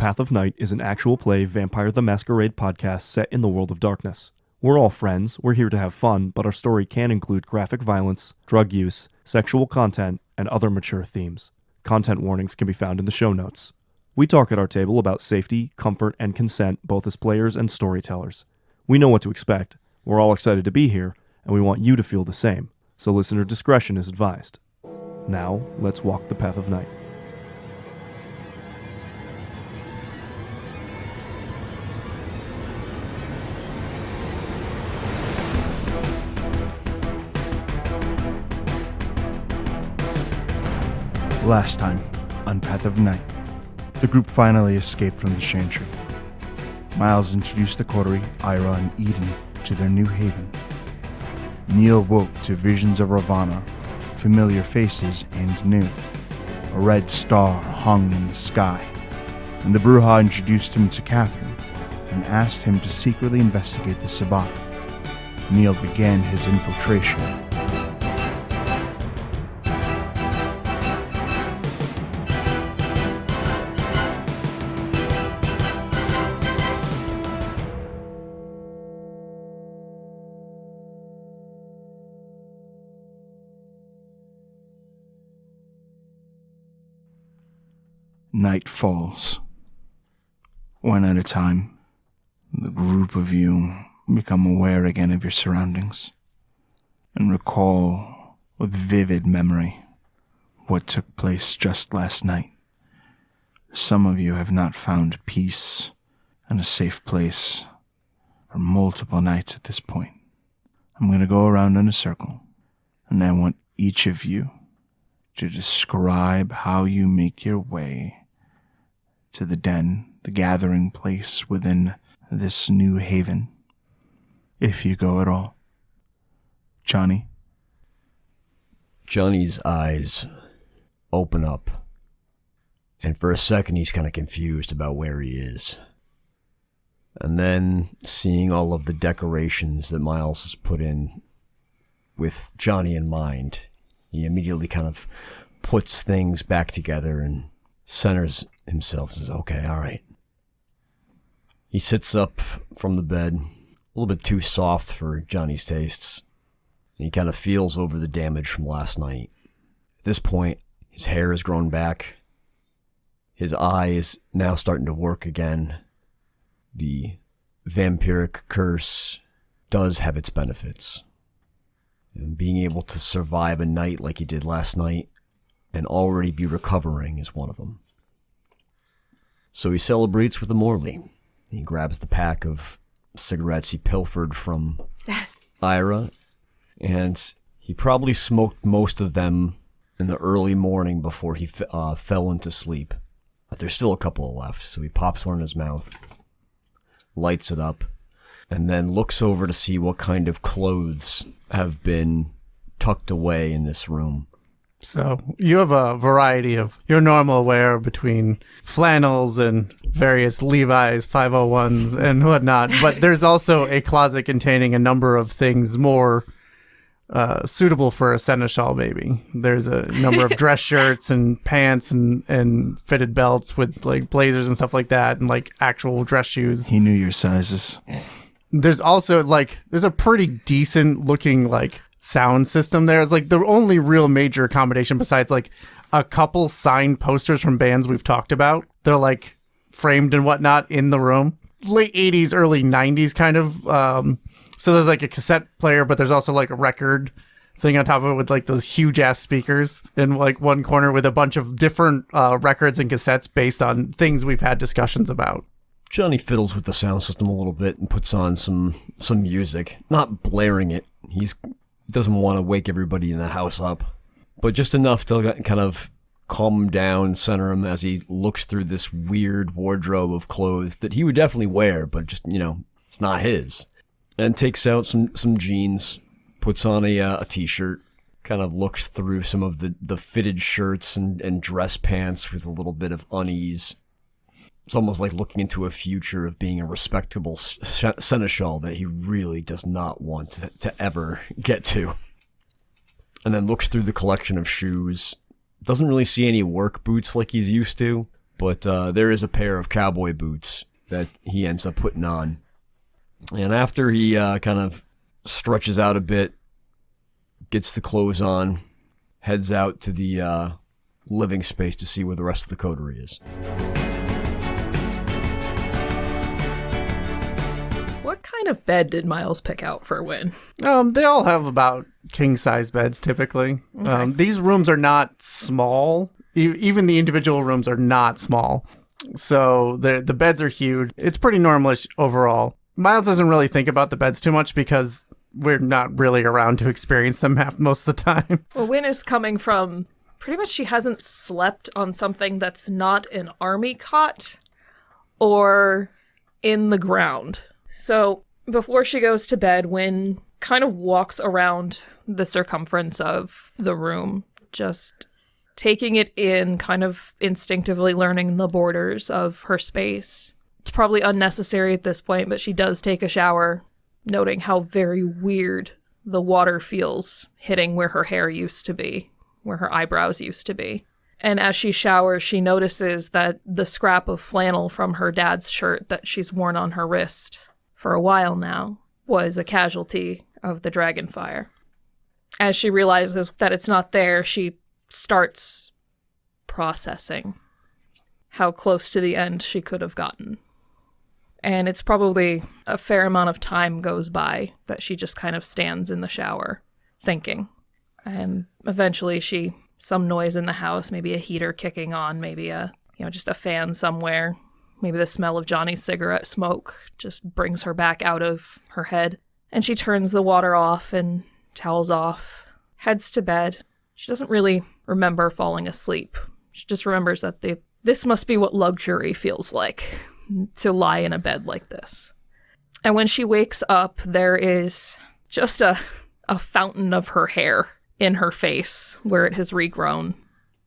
Path of Night is an actual play Vampire the Masquerade podcast set in the world of darkness. We're all friends, we're here to have fun, but our story can include graphic violence, drug use, sexual content, and other mature themes. Content warnings can be found in the show notes. We talk at our table about safety, comfort, and consent both as players and storytellers. We know what to expect, we're all excited to be here, and we want you to feel the same, so listener discretion is advised. Now, let's walk the Path of Night. Last time, on Path of Night, the group finally escaped from the Chantry. Miles introduced the Coterie, Ira, and Eden to their new haven. Neil woke to visions of Ravana, familiar faces and new. A red star hung in the sky, and the Brujah introduced him to Catherine and asked him to secretly investigate the Sabbat. Neil began his infiltration. Night falls. One at a time, the group of you become aware again of your surroundings and recall with vivid memory what took place just last night. Some of you have not found peace and a safe place for multiple nights at this point. I'm going to go around in a circle, and I want each of you to describe how you make your way to the den, the gathering place within this new haven, if you go at all. Johnny? Johnny's eyes open up, and for a second he's kind of confused about where he is. And then, seeing all of the decorations that Miles has put in with Johnny in mind, he immediately kind of puts things back together and centers himself and says, okay, all right. He sits up from the bed, a little bit too soft for Johnny's tastes. And he kind of feels over the damage from last night. At this point, his hair has grown back. His eye is now starting to work again. The vampiric curse does have its benefits. And being able to survive a night like he did last night and already be recovering is one of them. So he celebrates with a Morley. He grabs the pack of cigarettes he pilfered from Ira, and he probably smoked most of them in the early morning before he fell into sleep. But there's still a couple left, so he pops one in his mouth, lights it up, and then looks over to see what kind of clothes have been tucked away in this room. So you have a variety of your normal wear between flannels and various Levi's 501s and whatnot, but there's also a closet containing a number of things more suitable for a seneschal, maybe. There's a number of dress shirts and pants and fitted belts with like blazers and stuff like that, and like actual dress shoes. He knew your sizes. There's also there's a pretty decent looking sound system there. It's like the only real major accommodation besides like a couple signed posters from bands we've talked about. They're like framed and whatnot in the room. Late 80s, early 90s kind of. So there's like a cassette player, but there's also like a record thing on top of it with like those huge ass speakers in like one corner with a bunch of different records and cassettes based on things we've had discussions about. Johnny fiddles with the sound system a little bit and puts on some music. Not blaring it. He doesn't want to wake everybody in the house up, but just enough to kind of calm him down, center him as he looks through this weird wardrobe of clothes that he would definitely wear, but just, it's not his. And takes out some jeans, puts on a t-shirt, kind of looks through some of the fitted shirts and dress pants with a little bit of unease. It's almost like looking into a future of being a respectable seneschal that he really does not want to ever get to. And then looks through the collection of shoes. Doesn't really see any work boots like he's used to, But there is a pair of cowboy boots that he ends up putting on. And after he kind of stretches out a bit, gets the clothes on, heads out to the living space to see where the rest of the coterie is. What kind of bed did Miles pick out for Wynn? They all have about king-size beds, typically. Okay. These rooms are not small. Even the individual rooms are not small. So the beds are huge. It's pretty normalish overall. Miles doesn't really think about the beds too much because we're not really around to experience them most of the time. Well, Wynn is coming from pretty much she hasn't slept on something that's not an army cot or in the ground. So before she goes to bed, Wynn kind of walks around the circumference of the room, just taking it in, kind of instinctively learning the borders of her space. It's probably unnecessary at this point, but she does take a shower, noting how very weird the water feels hitting where her hair used to be, where her eyebrows used to be. And as she showers, she notices that the scrap of flannel from her dad's shirt that she's worn on her wrist for a while now was a casualty of the dragon fire. As she realizes that it's not there, she starts processing how close to the end she could have gotten. And it's probably a fair amount of time goes by that she just kind of stands in the shower thinking. And eventually some noise in the house, maybe a heater kicking on, maybe just a fan somewhere. Maybe the smell of Johnny's cigarette smoke just brings her back out of her head. And she turns the water off and towels off, heads to bed. She doesn't really remember falling asleep. She just remembers that this must be what luxury feels like, to lie in a bed like this. And when she wakes up, there is just a fountain of her hair in her face where it has regrown.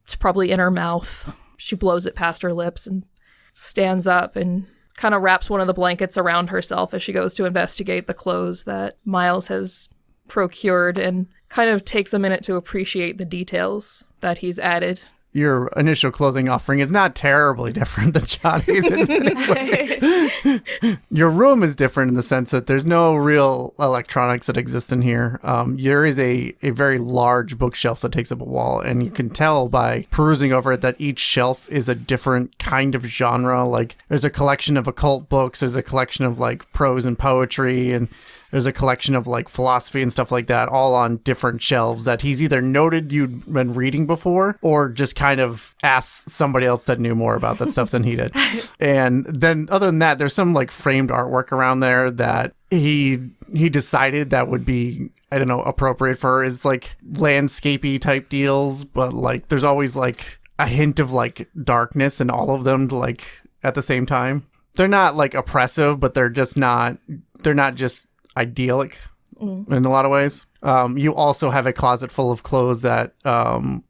It's probably in her mouth. She blows it past her lips and stands up and kind of wraps one of the blankets around herself as she goes to investigate the clothes that Miles has procured and kind of takes a minute to appreciate the details that he's added. Your initial clothing offering is not terribly different than Johnny's in many ways. Your room is different in the sense that there's no real electronics that exist in here. There is a very large bookshelf that takes up a wall, and you can tell by perusing over it that each shelf is a different kind of genre. Like, there's a collection of occult books, there's a collection of like prose and poetry, and there's a collection of like philosophy and stuff like that, all on different shelves that he's either noted you'd been reading before or just kind of asked somebody else that knew more about that stuff than he did. And then other than that, there's some like framed artwork around there that he decided that would be, I don't know, appropriate for his like landscapey type deals. But like there's always like a hint of like darkness in all of them like at the same time. They're not like oppressive, but they're not just idyllic in a lot of ways. You also have a closet full of clothes that,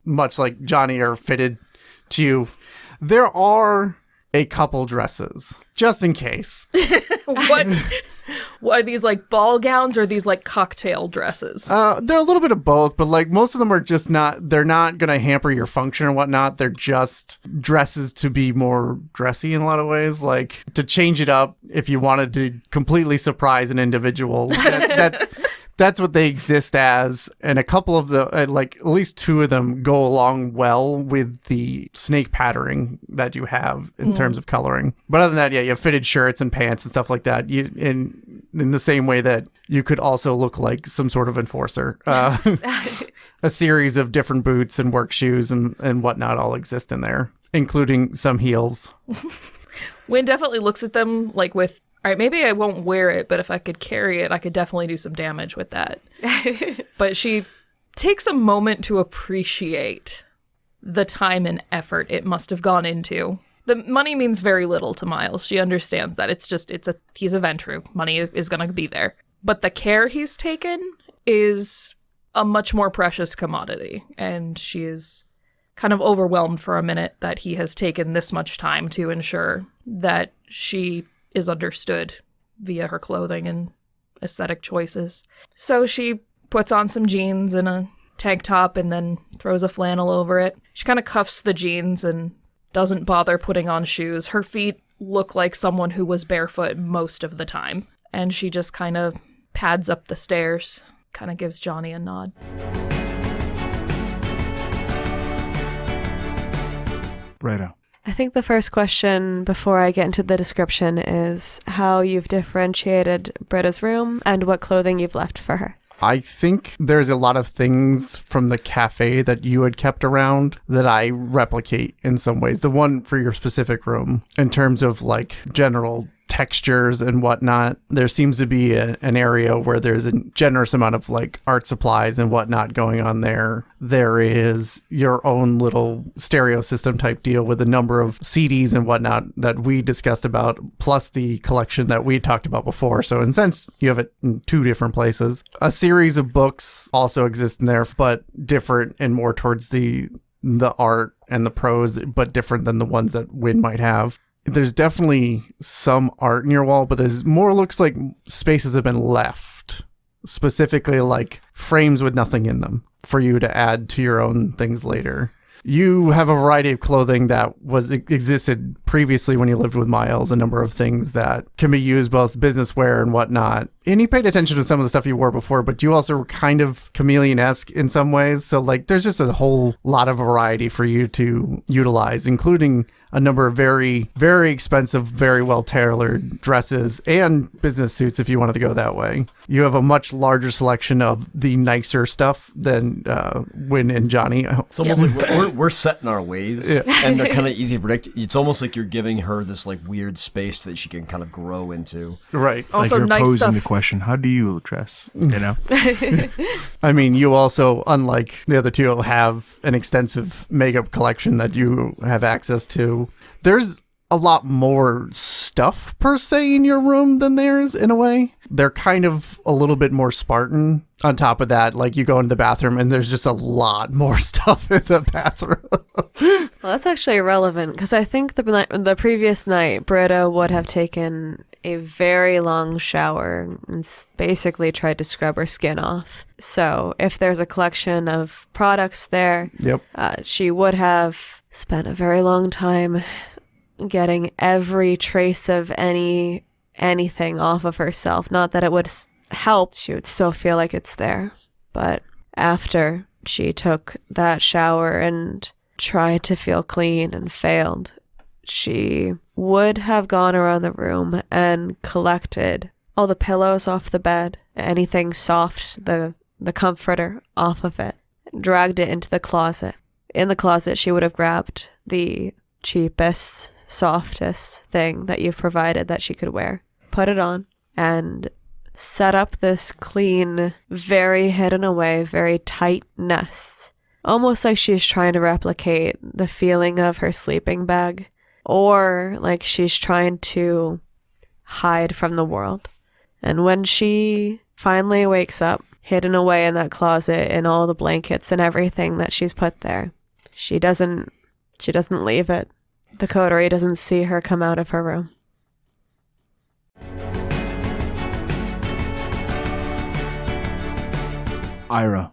much like Johnny, are fitted to you. There are a couple dresses, just in case. What are these, like ball gowns or these like cocktail dresses? They're a little bit of both, but like most of them are just they're not going to hamper your function or whatnot. They're just dresses to be more dressy in a lot of ways, like to change it up if you wanted to completely surprise an individual. That's what they exist as. And a couple of like at least two of them go along well with the snake patterning that you have in terms of coloring. But other than that, yeah, you have fitted shirts and pants and stuff like that. In the same way that you could also look like some sort of enforcer. A series of different boots and work shoes and whatnot all exist in there, including some heels. Wynn definitely looks at them like with, all right, maybe I won't wear it, but if I could carry it, I could definitely do some damage with that. But she takes a moment to appreciate the time and effort it must have gone into. The money means very little to Miles. She understands that. He's a Ventru. Money is going to be there. But the care he's taken is a much more precious commodity. And she is kind of overwhelmed for a minute that he has taken this much time to ensure that she is understood via her clothing and aesthetic choices. So she puts on some jeans and a tank top and then throws a flannel over it. She kind of cuffs the jeans and doesn't bother putting on shoes. Her feet look like someone who was barefoot most of the time. And she just kind of pads up the stairs, kind of gives Johnny a nod. Britta. I think the first question before I get into the description is how you've differentiated Britta's room and what clothing you've left for her. I think there's a lot of things from the cafe that you had kept around that I replicate in some ways. The one for your specific room, in terms of like general textures and whatnot, there seems to be an area where there's a generous amount of like art supplies and whatnot going on there. There is your own little stereo system type deal with a number of CDs and whatnot that we discussed about, plus the collection that we talked about before. So in a sense, you have it in two different places. A series of books also exist in there, but different and more towards the art and the prose, but different than the ones that Wynn might have. There's definitely some art in your wall, but there's more looks like spaces have been left, specifically like frames with nothing in them for you to add to your own things later. You have a variety of clothing that existed previously when you lived with Miles, a number of things that can be used both business wear and whatnot. And you paid attention to some of the stuff you wore before, but you also were kind of chameleon-esque in some ways. So like there's just a whole lot of variety for you to utilize, including a number of very, very expensive, very well-tailored dresses and business suits if you wanted to go that way. You have a much larger selection of the nicer stuff than Wynn and Johnny. It's almost like we're set in our ways, and they're kind of easy to predict. It's almost like you're giving her this like weird space that she can kind of grow into. Right. Also, like you're nice posing stuff. the question, how do you dress? You know? I mean, you also, unlike the other two, have an extensive makeup collection that you have access to. There's a lot more stuff, per se, in your room than theirs, in a way. They're kind of a little bit more Spartan. On top of that, like, you go into the bathroom, and there's just a lot more stuff in the bathroom. Well, that's actually irrelevant, because I think the previous night, Britta would have taken a very long shower and basically tried to scrub her skin off. So if there's a collection of products there, Yep. She would have spent a very long time getting every trace of anything off of herself. Not that it would help, she would still feel like it's there. But after she took that shower and tried to feel clean and failed, she would have gone around the room and collected all the pillows off the bed, anything soft, the comforter off of it, dragged it into the closet. In the closet, she would have grabbed the cheapest, softest thing that you've provided that she could wear, put it on, and set up this clean, very hidden away, very tight nest. Almost like she's trying to replicate the feeling of her sleeping bag, or like she's trying to hide from the world. And when she finally wakes up, hidden away in that closet in all the blankets and everything that she's put there, she doesn't leave it. The Coterie doesn't see her come out of her room. Ira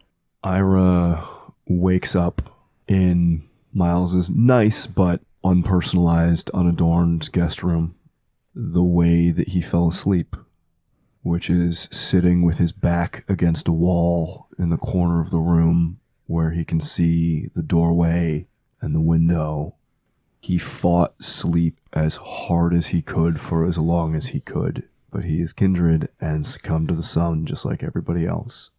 Wakes up in Miles's nice but unpersonalized, unadorned guest room the way that he fell asleep, which is sitting with his back against a wall in the corner of the room where he can see the doorway and the window. He fought sleep as hard as he could for as long as he could, but he is kindred and succumbed to the sun just like everybody else.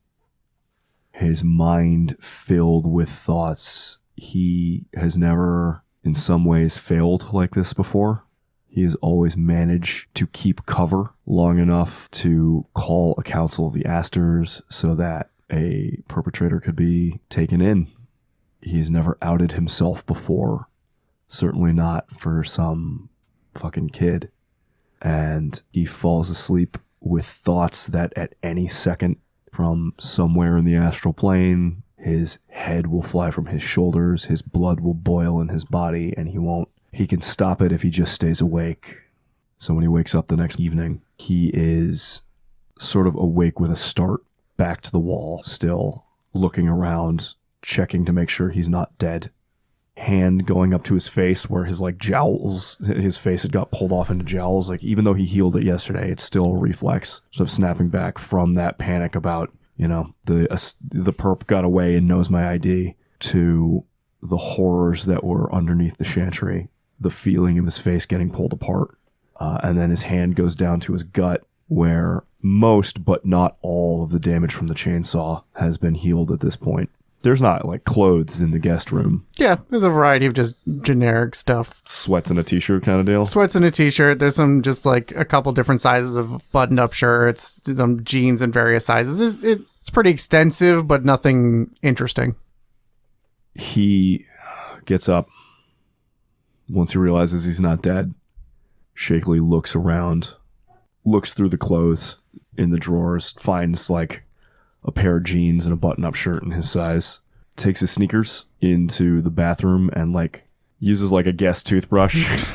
His mind filled with thoughts. He has never, in some ways, failed like this before. He has always managed to keep cover long enough to call a council of the Asters so that a perpetrator could be taken in. He has never outed himself before. Certainly not for some fucking kid. And he falls asleep with thoughts that at any second from somewhere in the astral plane, his head will fly from his shoulders, his blood will boil in his body, and he can stop it if he just stays awake. So when he wakes up the next evening, he is sort of awake with a start, back to the wall still, looking around, checking to make sure he's not dead. hand going up to his face where his like jowls, his face had got pulled off into jowls. Like even though he healed it yesterday, it's still a reflex of snapping back from that panic about, the perp got away and knows my ID, to the horrors that were underneath the chantry, the feeling of his face getting pulled apart. And then his hand goes down to his gut where most but not all of the damage from the chainsaw has been healed at this point. There's not like clothes in the guest room. Yeah, there's a variety of just generic stuff. Sweats and a t-shirt kind of deal. Sweats and a t-shirt. There's some just like a couple different sizes of buttoned-up shirts, some jeans in various sizes. It's pretty extensive, but nothing interesting. He gets up once he realizes he's not dead. Shakily looks around, looks through the clothes in the drawers, finds like a pair of jeans and a button-up shirt in his size, takes his sneakers into the bathroom and like uses like a guest toothbrush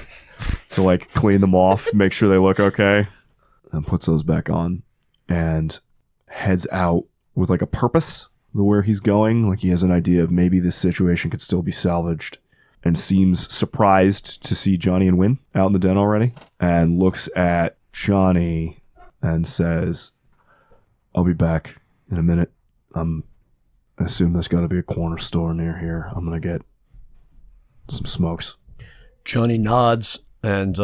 to like clean them off, make sure they look okay, and puts those back on and heads out with like a purpose where he's going. Like he has an idea of maybe this situation could still be salvaged, and seems surprised to see Johnny and Wynn out in the den already, and looks at Johnny and says, "I'll be back in a minute. I assume there's got to be a corner store near here. I'm going to get some smokes." Johnny nods and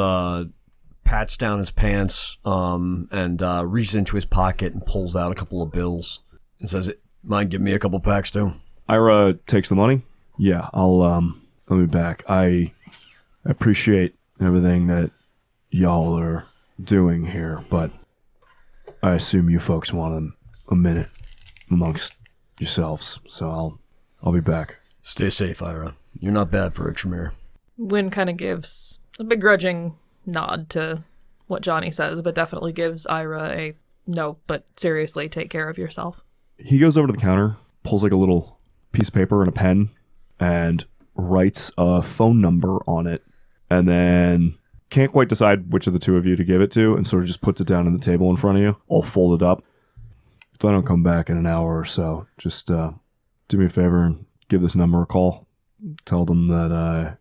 pats down his pants and reaches into his pocket and pulls out a couple of bills and says, "Mind giving me a couple packs too?" Ira takes the money. "Yeah, I'll be back. I appreciate everything that y'all are doing here, but I assume you folks want a minute amongst yourselves, so I'll be back." "Stay safe, Ira. You're not bad for a Tremere." Wynn kind of gives a begrudging nod to what Johnny says, but definitely gives Ira a no, but seriously, take care of yourself. He goes over to the counter, pulls like a little piece of paper and a pen, and writes a phone number on it, and then can't quite decide which of the two of you to give it to, and sort of just puts it down on the table in front of you, all folded up. "If I don't come back in an hour or so, just do me a favor and give this number a call. Tell them that I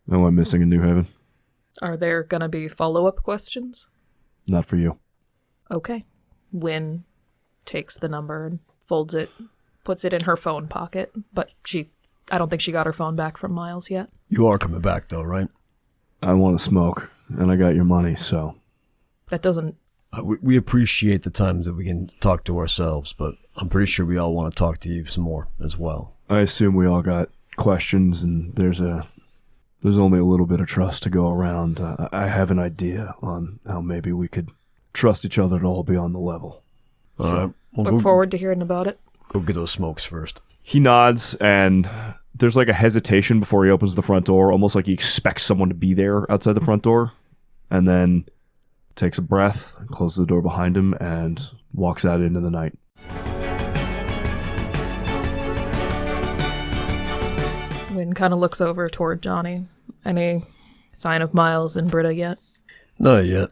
went missing in New Haven." Are there gonna be follow-up questions? "Not for you." Okay. Wynn takes the number and folds it, puts it in her phone pocket, but I don't think she got her phone back from Miles yet. "You are coming back though, right?" "I want to smoke, and I got your money, so..." That doesn't... We appreciate the times that we can talk to ourselves, but I'm pretty sure we all want to talk to you some more as well. "I assume we all got questions, and there's only a little bit of trust to go around. I have an idea on how maybe we could trust each other to all be on the level." All right. Well, Look forward to hearing about it. Go get those smokes first. He nods, and there's like a hesitation before he opens the front door, almost like he expects someone to be there outside the front door, and then takes a breath, closes the door behind him, and walks out into the night. Wynn kind of looks over toward Johnny. Any sign of Miles and Britta yet? Not yet.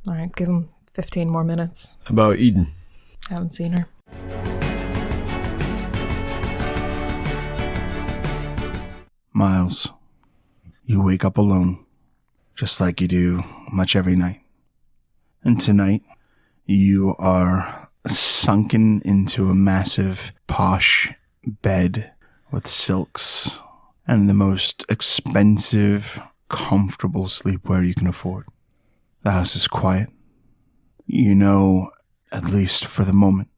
All right, give him 15 more minutes. How about Eden? Haven't seen her. Miles, you wake up alone, just like you do much every night. And tonight, you are sunken into a massive, posh bed with silks and the most expensive, comfortable sleepwear you can afford. The house is quiet. You know, at least for the moment,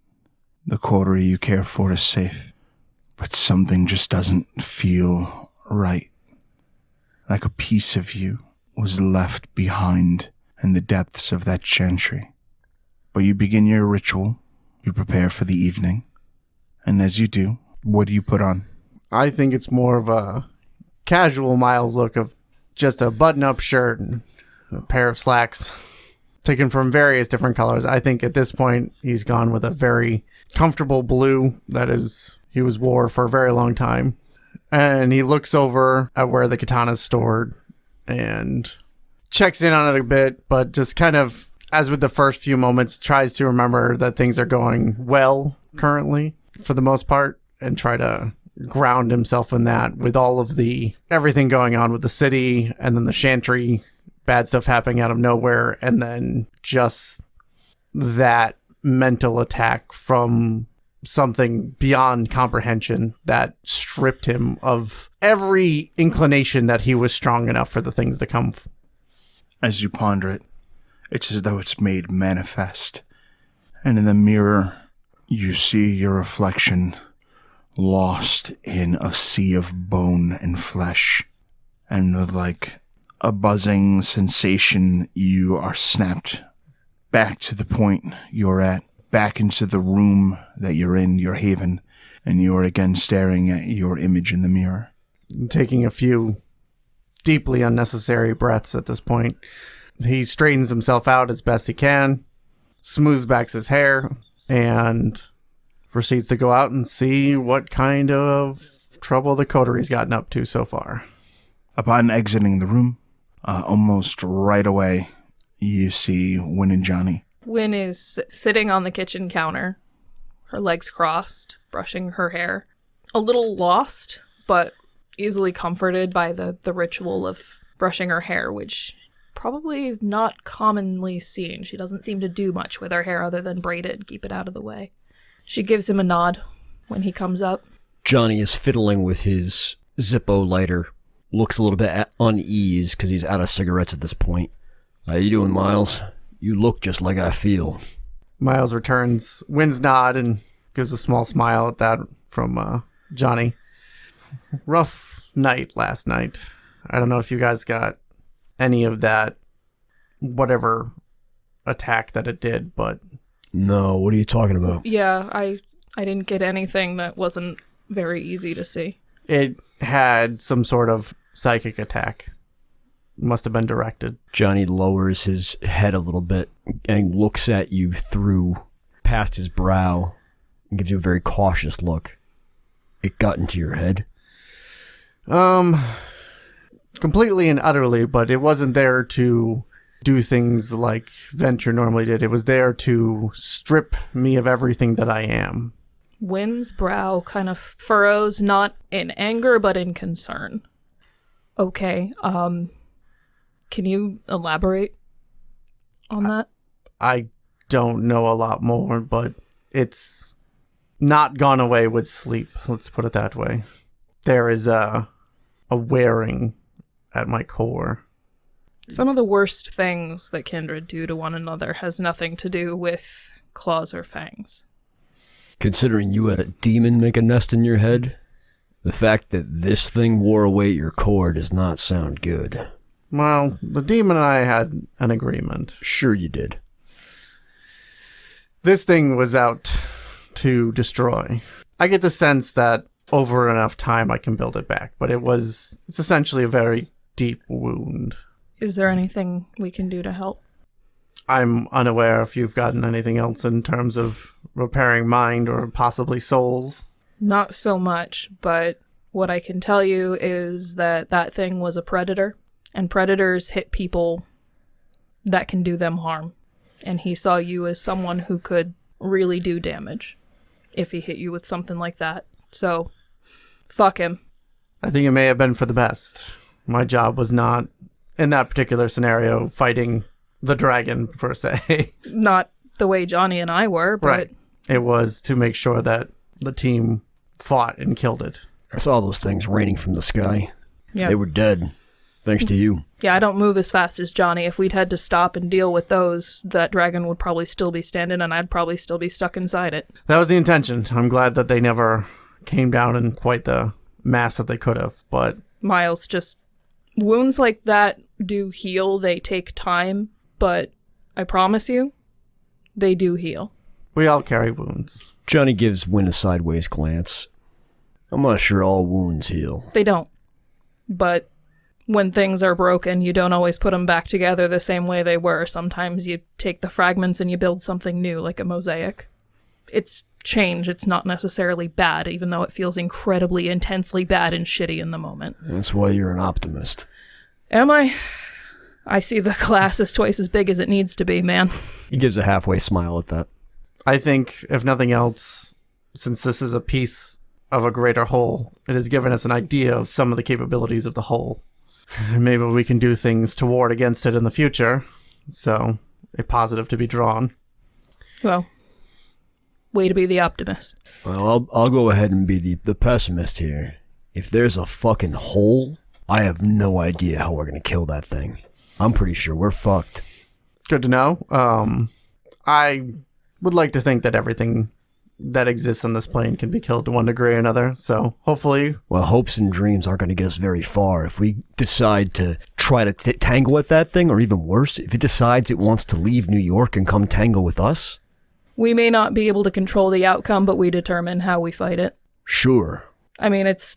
the coterie you care for is safe. But something just doesn't feel right. Like a piece of you was left behind in the depths of that chantry. But you begin your ritual, you prepare for the evening, and as you do, what do you put on? I think it's more of a casual Miles look of just a button-up shirt and a pair of slacks taken from various different colors. I think at this point he's gone with a very comfortable blue that is he was wore for a very long time. And he looks over at where the katana's stored and checks in on it a bit, but just kind of, as with the first few moments, tries to remember that things are going well currently for the most part and try to ground himself in that with all of everything going on with the city and then the Chantry, bad stuff happening out of nowhere, and then just that mental attack from something beyond comprehension that stripped him of every inclination that he was strong enough for the things to come. As you ponder it, it's as though it's made manifest. And in the mirror, you see your reflection lost in a sea of bone and flesh. And with like a buzzing sensation, you are snapped back to the point you're at, back into the room that you're in, your haven, and you are again staring at your image in the mirror. Taking a few deeply unnecessary breaths at this point, he straightens himself out as best he can, smooths back his hair, and proceeds to go out and see what kind of trouble the Coterie's gotten up to so far. Upon exiting the room, almost right away, you see Wynn and Johnny. Wynn is sitting on the kitchen counter, her legs crossed, brushing her hair. A little lost, but easily comforted by the ritual of brushing her hair, which probably not commonly seen. She doesn't seem to do much with her hair other than braid it and keep it out of the way. She gives him a nod when he comes up. Johnny is fiddling with his Zippo lighter. Looks a little bit at unease because he's out of cigarettes at this point. How you doing, Miles? You look just like I feel. Miles returns Wynn's nod and gives a small smile at that from Johnny. Rough night last night. I don't know if you guys got any of that, whatever attack that it did, but... No, what are you talking about? Yeah, I didn't get anything that wasn't very easy to see. It had some sort of psychic attack. Must have been directed. Johnny lowers his head a little bit and looks at you through past his brow and gives you a very cautious look. It got into your head? Completely and utterly, but it wasn't there to do things like Venture normally did. It was there to strip me of everything that I am. Wynn's brow kind of furrows, not in anger, but in concern. Okay, can you elaborate on that? I don't know a lot more, but it's not gone away with sleep, let's put it that way. There is a wearing at my core. Some of the worst things that kindred do to one another has nothing to do with claws or fangs. Considering you had a demon make a nest in your head, the fact that this thing wore away your core does not sound good. Well, the demon and I had an agreement. Sure you did. This thing was out to destroy. I get the sense that over enough time I can build it back, but it's essentially a very deep wound. Is there anything we can do to help? I'm unaware if you've gotten anything else in terms of repairing mind or possibly souls. Not so much, but what I can tell you is that thing was a predator, and predators hit people that can do them harm. And he saw you as someone who could really do damage if he hit you with something like that. So, fuck him. I think it may have been for the best. My job was not, in that particular scenario, fighting the dragon, per se. Not the way Johnny and I were, but... Right. It was to make sure that the team fought and killed it. I saw those things raining from the sky. Yeah. They were dead, thanks to you. Yeah, I don't move as fast as Johnny. If we'd had to stop and deal with those, that dragon would probably still be standing and I'd probably still be stuck inside it. That was the intention. I'm glad that they never came down in quite the mass that they could have, but... Miles, just... Wounds like that do heal. They take time, but I promise you, they do heal. We all carry wounds. Johnny gives Wynn a sideways glance. I'm not sure all wounds heal. They don't. But when things are broken, you don't always put them back together the same way they were. Sometimes you take the fragments and you build something new, like a mosaic. It's change. It's not necessarily bad, even though it feels incredibly, intensely bad and shitty in the moment. That's why you're an optimist. Am I? I see the glass as twice as big as it needs to be, man. He gives a halfway smile at that. I think, if nothing else, since this is a piece of a greater whole. It has given us an idea of some of the capabilities of the whole. Maybe we can do things to ward against it in the future. So, a positive to be drawn. Well, way to be the optimist. Well, I'll go ahead and be the pessimist here. If there's a fucking hole, I have no idea how we're gonna kill that thing. I'm pretty sure we're fucked. Good to know. I would like to think that everything that exists on this plane can be killed to one degree or another. So hopefully, Well, hopes and dreams aren't going to get us very far. If we decide to try to tangle with that thing, or even worse, if it decides it wants to leave New York and come tangle with us, We may not be able to control the outcome, but we determine how we fight it. sure. I mean, it's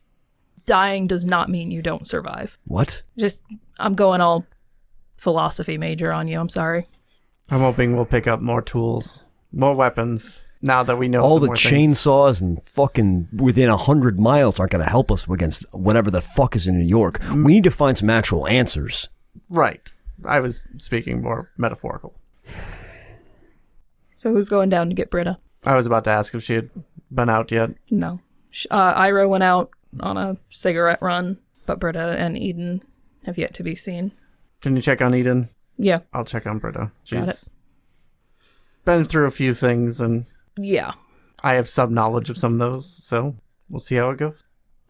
dying does not mean you don't survive. What? Just, I'm going all philosophy major on you. I'm sorry. I'm hoping we'll pick up more tools, more weapons, now that we know All some the more things. chainsaws and fucking within 100 miles aren't going to help us against whatever the fuck is in New York. We need to find some actual answers. Right. I was speaking more metaphorical. So who's going down to get Britta? I was about to ask if she had been out yet. No. Ira went out on a cigarette run, but Britta and Eden have yet to be seen. Can you check on Eden? Yeah. I'll check on Britta. Got She's been through a few things, and Yeah. I have some knowledge of some of those, so we'll see how it goes.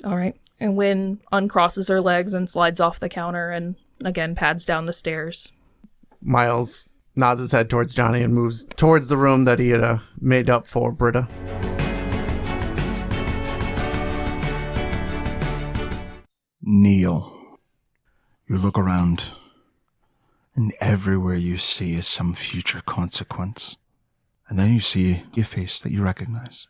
All right. And Wynn uncrosses her legs and slides off the counter and again pads down the stairs. Miles nods his head towards Johnny and moves towards the room that he had made up for Britta. Kneel. You look around, and everywhere you see is some future consequence. And then you see a face that you recognize.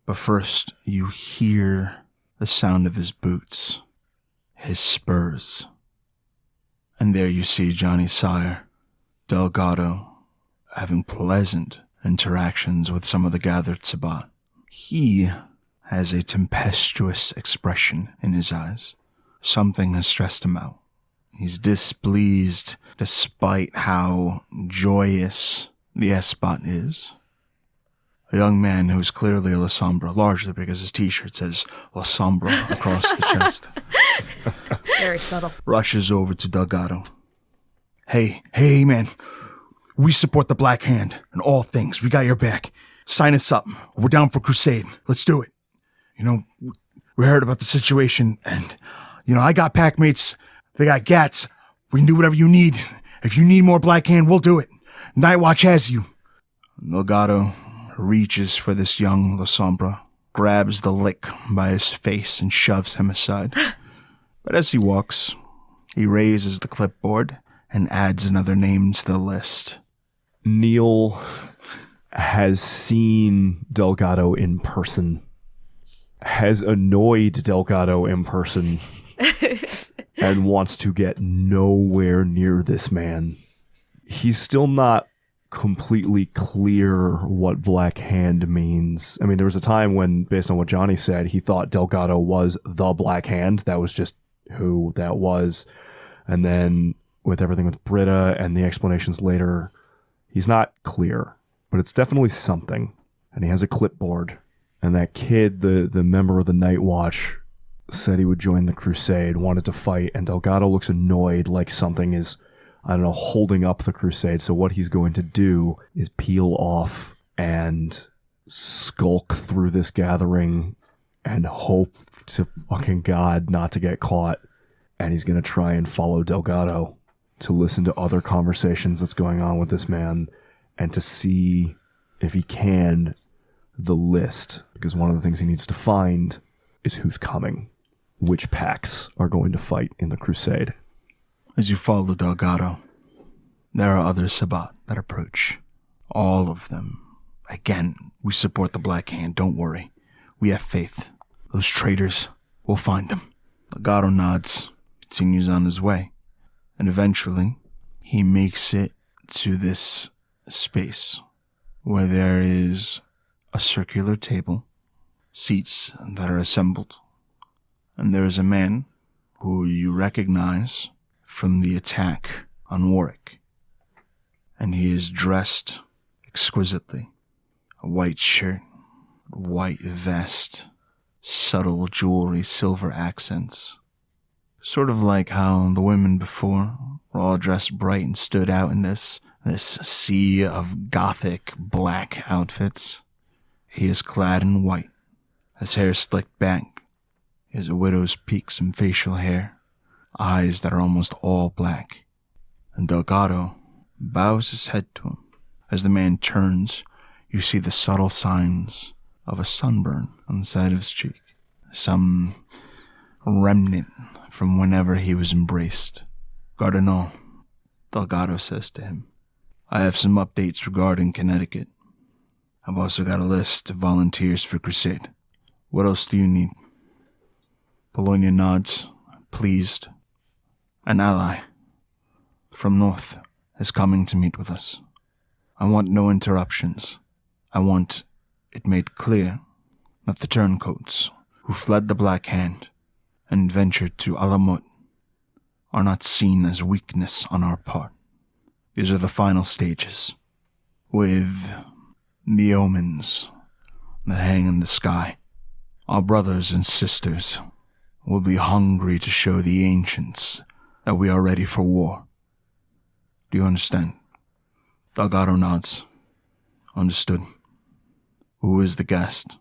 But first, you hear the sound of his boots, his spurs. And there you see Johnny's sire, Delgado, having pleasant interactions with some of the gathered Sabbat. He has a tempestuous expression in his eyes. Something has stressed him out. He's displeased despite how joyous the Esbot is. A young man who's clearly a La Sombra, largely because his t-shirt says La Sombra across the chest, Very subtle. rushes over to Delgado. Hey, man. We support the Black Hand in all things. We got your back. Sign us up. We're down for crusade. Let's do it. You know, we heard about the situation, and, you know, I got pack mates. They got gats. We can do whatever you need. If you need more Black Hand, we'll do it. Night Watch has you. Delgado reaches for this young La Sombra, grabs the lick by his face, and shoves him aside. But as he walks, he raises the clipboard and adds another name to the list. Neil has seen Delgado in person, has annoyed Delgado in person, and wants to get nowhere near this man. He's still not completely clear what Black Hand means. I mean, there was a time when, based on what Johnny said, he thought Delgado was the Black Hand. That was just who that was. And then with everything with Britta and the explanations later, he's not clear, but it's definitely something. And he has a clipboard. And that kid, the member of the Night Watch, said he would join the crusade, wanted to fight, and Delgado looks annoyed, like something is, I don't know, holding up the crusade. So what he's going to do is peel off and skulk through this gathering and hope to fucking God not to get caught. And he's going to try and follow Delgado to listen to other conversations that's going on with this man and to see if he can the list, because one of the things he needs to find is who's coming, which packs are going to fight in the crusade. As you follow Delgado, there are other Sabbat that approach. All of them. Again, we support the Black Hand, don't worry. We have faith. Those traitors, we'll find them. Delgado nods, continues on his way, and eventually, he makes it to this space where there is a circular table, seats that are assembled, and there is a man who you recognize from the attack on Warwick. And he is dressed exquisitely. A white shirt, white vest, subtle jewelry, silver accents. Sort of like how the women before were all dressed bright and stood out in this sea of gothic black outfits. He is clad in white, his hair slicked back, his widow's peaks and facial hair, eyes that are almost all black. And Delgado bows his head to him. As the man turns, you see the subtle signs of a sunburn on the side of his cheek. Some remnant from whenever he was embraced. Cardinal, Delgado says to him, I have some updates regarding Connecticut. I've also got a list of volunteers for Crusade. What else do you need? Polonia nods, pleased. An ally from north is coming to meet with us. I want no interruptions. I want it made clear that the turncoats who fled the Black Hand and ventured to Alamut are not seen as weakness on our part. These are the final stages, with the omens that hang in the sky. Our brothers and sisters will be hungry to show the ancients that we are ready for war. Do you understand? Delgado nods. Understood. Who is the guest?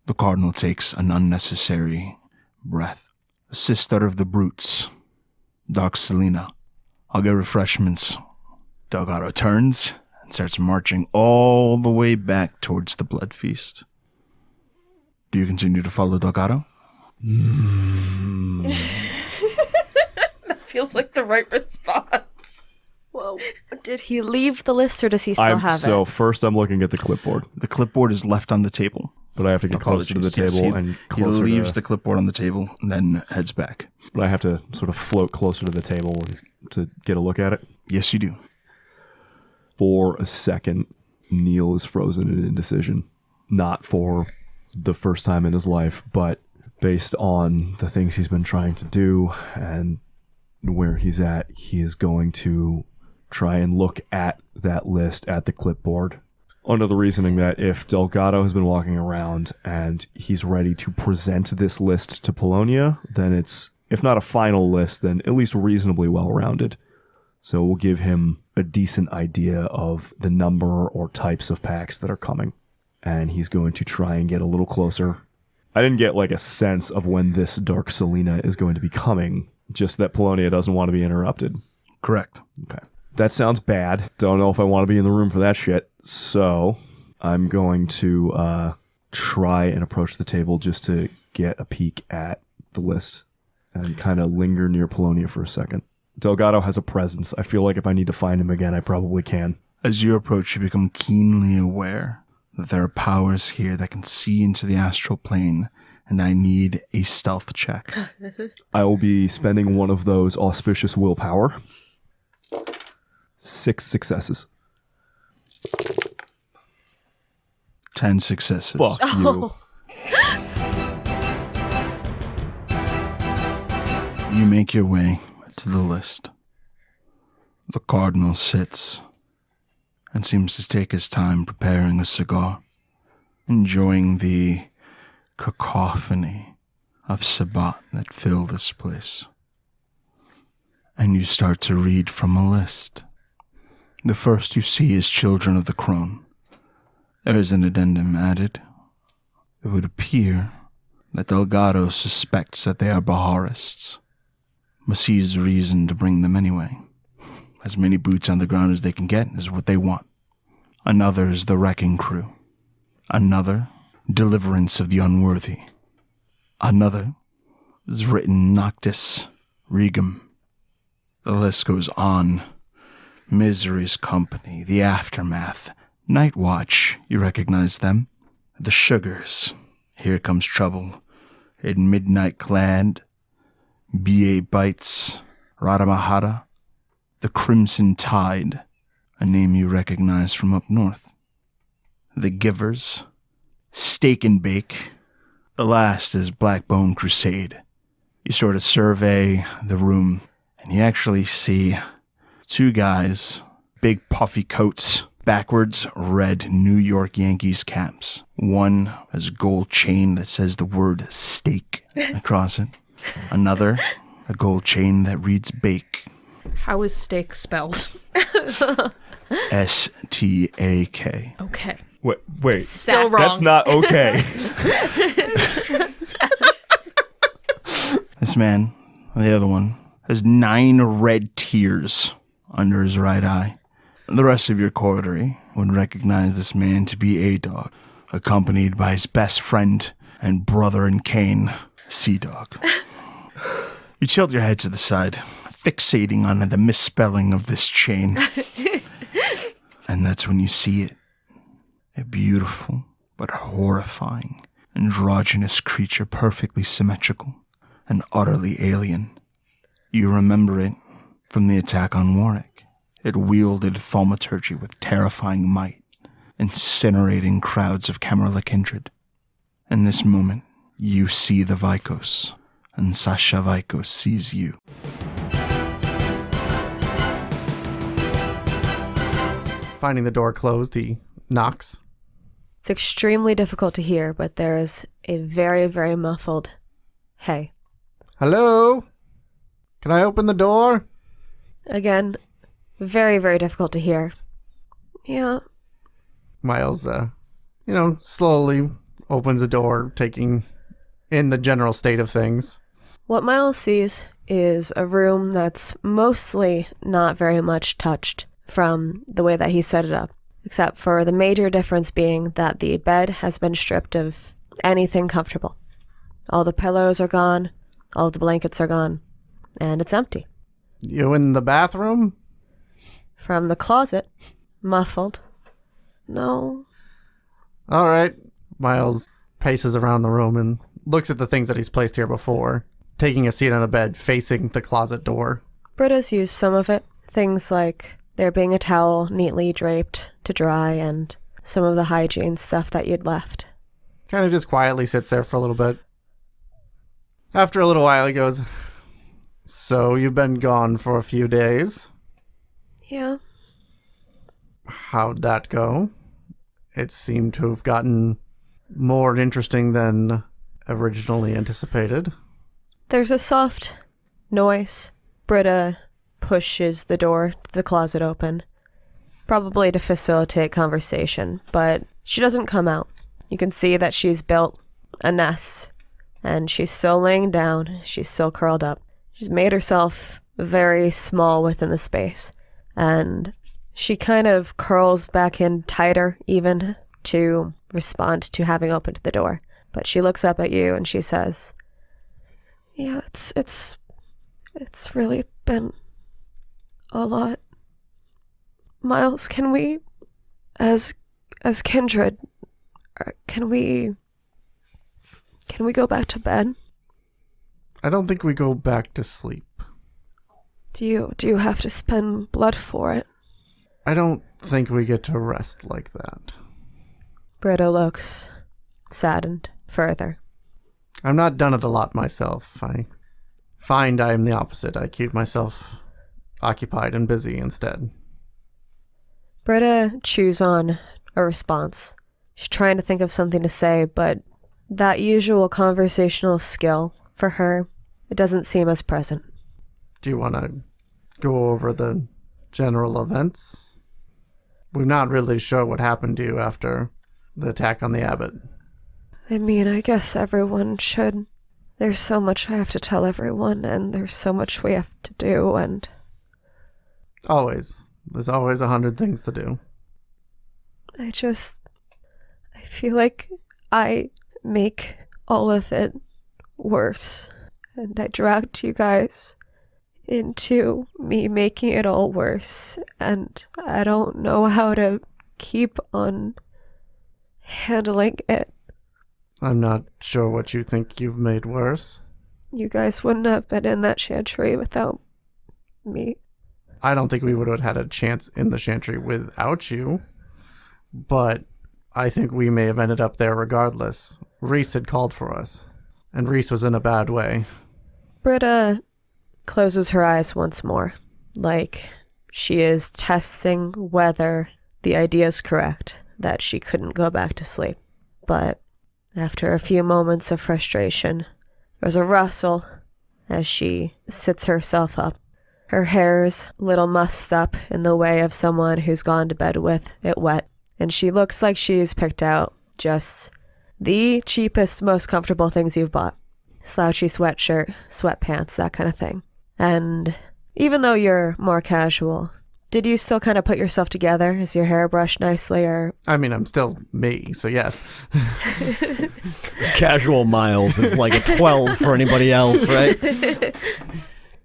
The Cardinal takes an unnecessary breath. The sister of the brutes, Dark Selena. I'll get refreshments. Delgado turns and starts marching all the way back towards the blood feast. Do you continue to follow Delgado? That feels like the right response. Whoa. Did he leave the list or does he still have it? First I'm looking at the clipboard, The clipboard is left on the table. but I have to get closer to the Apologies. table Yes, and he closer leaves to, the clipboard on the table and then heads back. but I have to sort of float closer to the table to get a look at it. Yes, you do. For a second, Neil is frozen in indecision. Not for the first time in his life, but based on the things he's been trying to do and where he's at, he is going to try and look at that list at the clipboard under the reasoning that if Delgado has been walking around and he's ready to present this list to Polonia, then it's, if not a final list, then at least reasonably well-rounded. So we'll give him a decent idea of the number or types of packs that are coming. And he's going to try and get a little closer. I didn't get like a sense of when this Dark Selena is going to be coming, just that Polonia doesn't want to be interrupted. Correct. Okay. That sounds bad. Don't know if I want to be in the room for that shit. So I'm going to try and approach the table just to get a peek at the list and kind of linger near Polonia for a second. Delgado has a presence. I feel like if I need to find him again, I probably can. As you approach, you become keenly aware that there are powers here that can see into the astral plane, and I need a stealth check. I will be spending one of those auspicious willpower. 6 successes. 10 successes. Fuck you. You make your way to the list. The Cardinal sits and seems to take his time preparing a cigar, enjoying the cacophony of Sabbat that fill this place. And you start to read from a list. The first you see is Children of the Crone. There is an addendum added. It would appear that Delgado suspects that they are Baharists, but sees reason to bring them anyway. As many boots on the ground as they can get is what they want. Another is the Wrecking Crew. Another, Deliverance of the Unworthy. Another is written Noctis Regum. The list goes on. Misery's Company, The Aftermath, Night Watch, you recognize them. The Sugars, Here Comes Trouble, In Midnight Clad, B.A. Bites, Radhamahata, The Crimson Tide, a name you recognize from up north. The Givers, Steak and Bake. The last is Blackbone Crusade. You sort of survey the room, and you actually see two guys, big puffy coats, backwards red New York Yankees caps. One has a gold chain that says the word steak across it. Another, a gold chain that reads bake. How is steak spelled? S-T-A-K. Okay. Wait. Still wrong. That's not okay. This man, the other one, has 9 red tears under his right eye. The rest of your coterie would recognize this man to be A-Dog, accompanied by his best friend and brother in Cain, C-Dog. You tilt your head to the side, fixating on the misspelling of this chain. And that's when you see it. A beautiful but horrifying, androgynous creature, perfectly symmetrical and utterly alien. You remember it from the attack on Warwick. It wielded thaumaturgy with terrifying might, incinerating crowds of Camarilla kindred. In this moment, you see the Vikos, and Sasha Vikos sees you. Finding the door closed, he knocks. It's extremely difficult to hear, but there is a very, very muffled, "Hey." Hello? Can I open the door? Again, very, very difficult to hear. Yeah. Miles, slowly opens the door, taking in the general state of things. What Miles sees is a room that's mostly not very much touched from the way that he set it up, except for the major difference being that the bed has been stripped of anything comfortable. All the pillows are gone, all the blankets are gone, and it's empty. You in the bathroom? From the closet, muffled. No. All right. Miles paces around the room and looks at the things that he's placed here before, taking a seat on the bed facing the closet door. Britta's used some of it. Things like there being a towel neatly draped to dry and some of the hygiene stuff that you'd left. Kind of just quietly sits there for a little bit. After a little while, he goes, "So you've been gone for a few days. Yeah. How'd that go? It seemed to have gotten more interesting than originally anticipated." There's a soft noise. Britta pushes the door to the closet open, probably to facilitate conversation, but she doesn't come out. You can see that she's built a nest, and she's still laying down, she's still curled up. She's made herself very small within the space, and she kind of curls back in tighter even to respond to having opened the door. But she looks up at you and she says, "Yeah, it's really been a lot. Miles, can we, as kindred, can we go back to bed?" I don't think we go back to sleep. Do you have to spend blood for it? I don't think we get to rest like that. Britta looks saddened further. I'm not done it a lot myself. I find I am the opposite. I keep myself occupied and busy instead. Britta chews on a response. She's trying to think of something to say, but that usual conversational skill for her, it doesn't seem as present. Do you want to go over the general events? We're not really sure what happened to you after the attack on the abbot. I mean, I guess everyone should. There's so much I have to tell everyone, and there's so much we have to do, and... Always. There's always 100 things to do. I feel like I make all of it worse. And I dragged you guys into me making it all worse. And I don't know how to keep on handling it. I'm not sure what you think you've made worse. You guys wouldn't have been in that chantry without me. I don't think we would have had a chance in the chantry without you. But I think we may have ended up there regardless. Reese had called for us. And Reese was in a bad way. Britta closes her eyes once more, like she is testing whether the idea is correct, that she couldn't go back to sleep. But after a few moments of frustration, there's a rustle as she sits herself up. Her hair's a little mussed up in the way of someone who's gone to bed with it wet, and she looks like she's picked out just the cheapest, most comfortable things you've bought. Slouchy sweatshirt, sweatpants, that kind of thing. And even though you're more casual, did you still kind of put yourself together? Is your hair brushed nicely, or? I mean, I'm still me, so yes. Casual Miles is like a 12 for anybody else, right?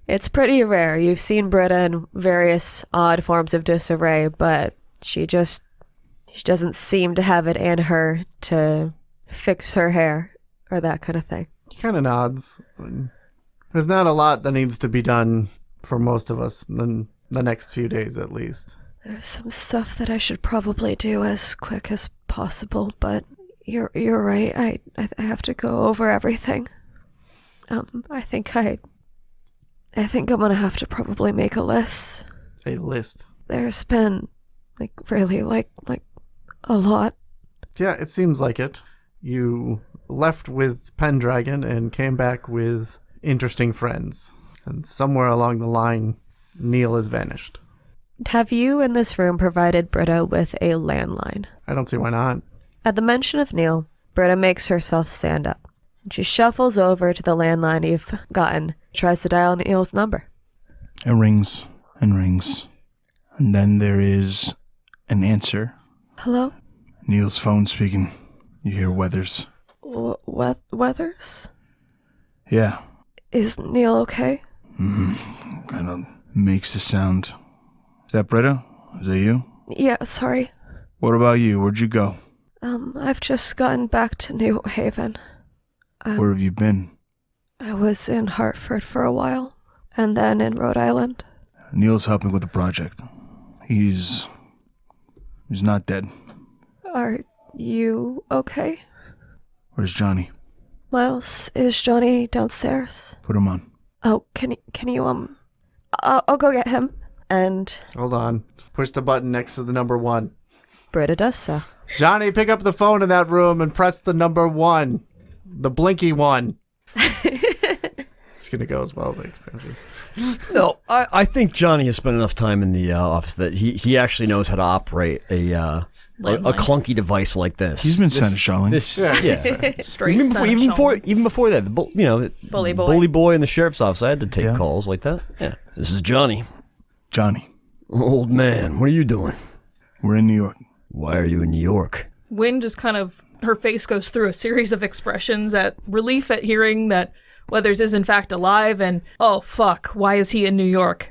It's pretty rare. You've seen Britta in various odd forms of disarray, but she doesn't seem to have it in her to fix her hair or that kind of thing. He kind of nods. There's not a lot that needs to be done for most of us in the next few days, at least. There's some stuff that I should probably do as quick as possible, but you're right. I have to go over everything. I think I'm gonna have to probably make a list. A list? There's been, really, a lot. Yeah, it seems like it. You left with Pendragon and came back with interesting friends. And somewhere along the line, Neil has vanished. Have you in this room provided Britta with a landline? I don't see why not. At the mention of Neil, Britta makes herself stand up. She shuffles over to the landline you've gotten, tries to dial Neil's number. It rings and rings. And then there is an answer. Hello? Neil's phone speaking. You hear Weathers. Weathers? Yeah. Is Neil okay? Kind of makes a sound. Is that Britta? Is that you? Yeah, sorry. What about you? Where'd you go? I've just gotten back to New Haven. Where have you been? I was in Hartford for a while, and then in Rhode Island. Neil's helping with the project. He's not dead. Are you okay? Where's Johnny? Miles, is Johnny downstairs? Put him on. Oh, can you, I'll go get him. And Hold on. Push the button next to the number 1. Britta does so. Johnny, pick up the phone in that room and press the number 1. The blinky one. It's going to go as well as I expected. No, I think Johnny has spent enough time in the office that he actually knows how to operate a clunky device like this. He's been seneschalling. Yeah. Straight Even before that, bully boy in the sheriff's office. I had to take calls like that. Yeah. This is Johnny. Johnny. Old man, what are you doing? We're in New York. Why are you in New York? Wynn just kind of, her face goes through a series of expressions at relief at hearing that Weathers is in fact alive, and oh fuck, why is he in New York?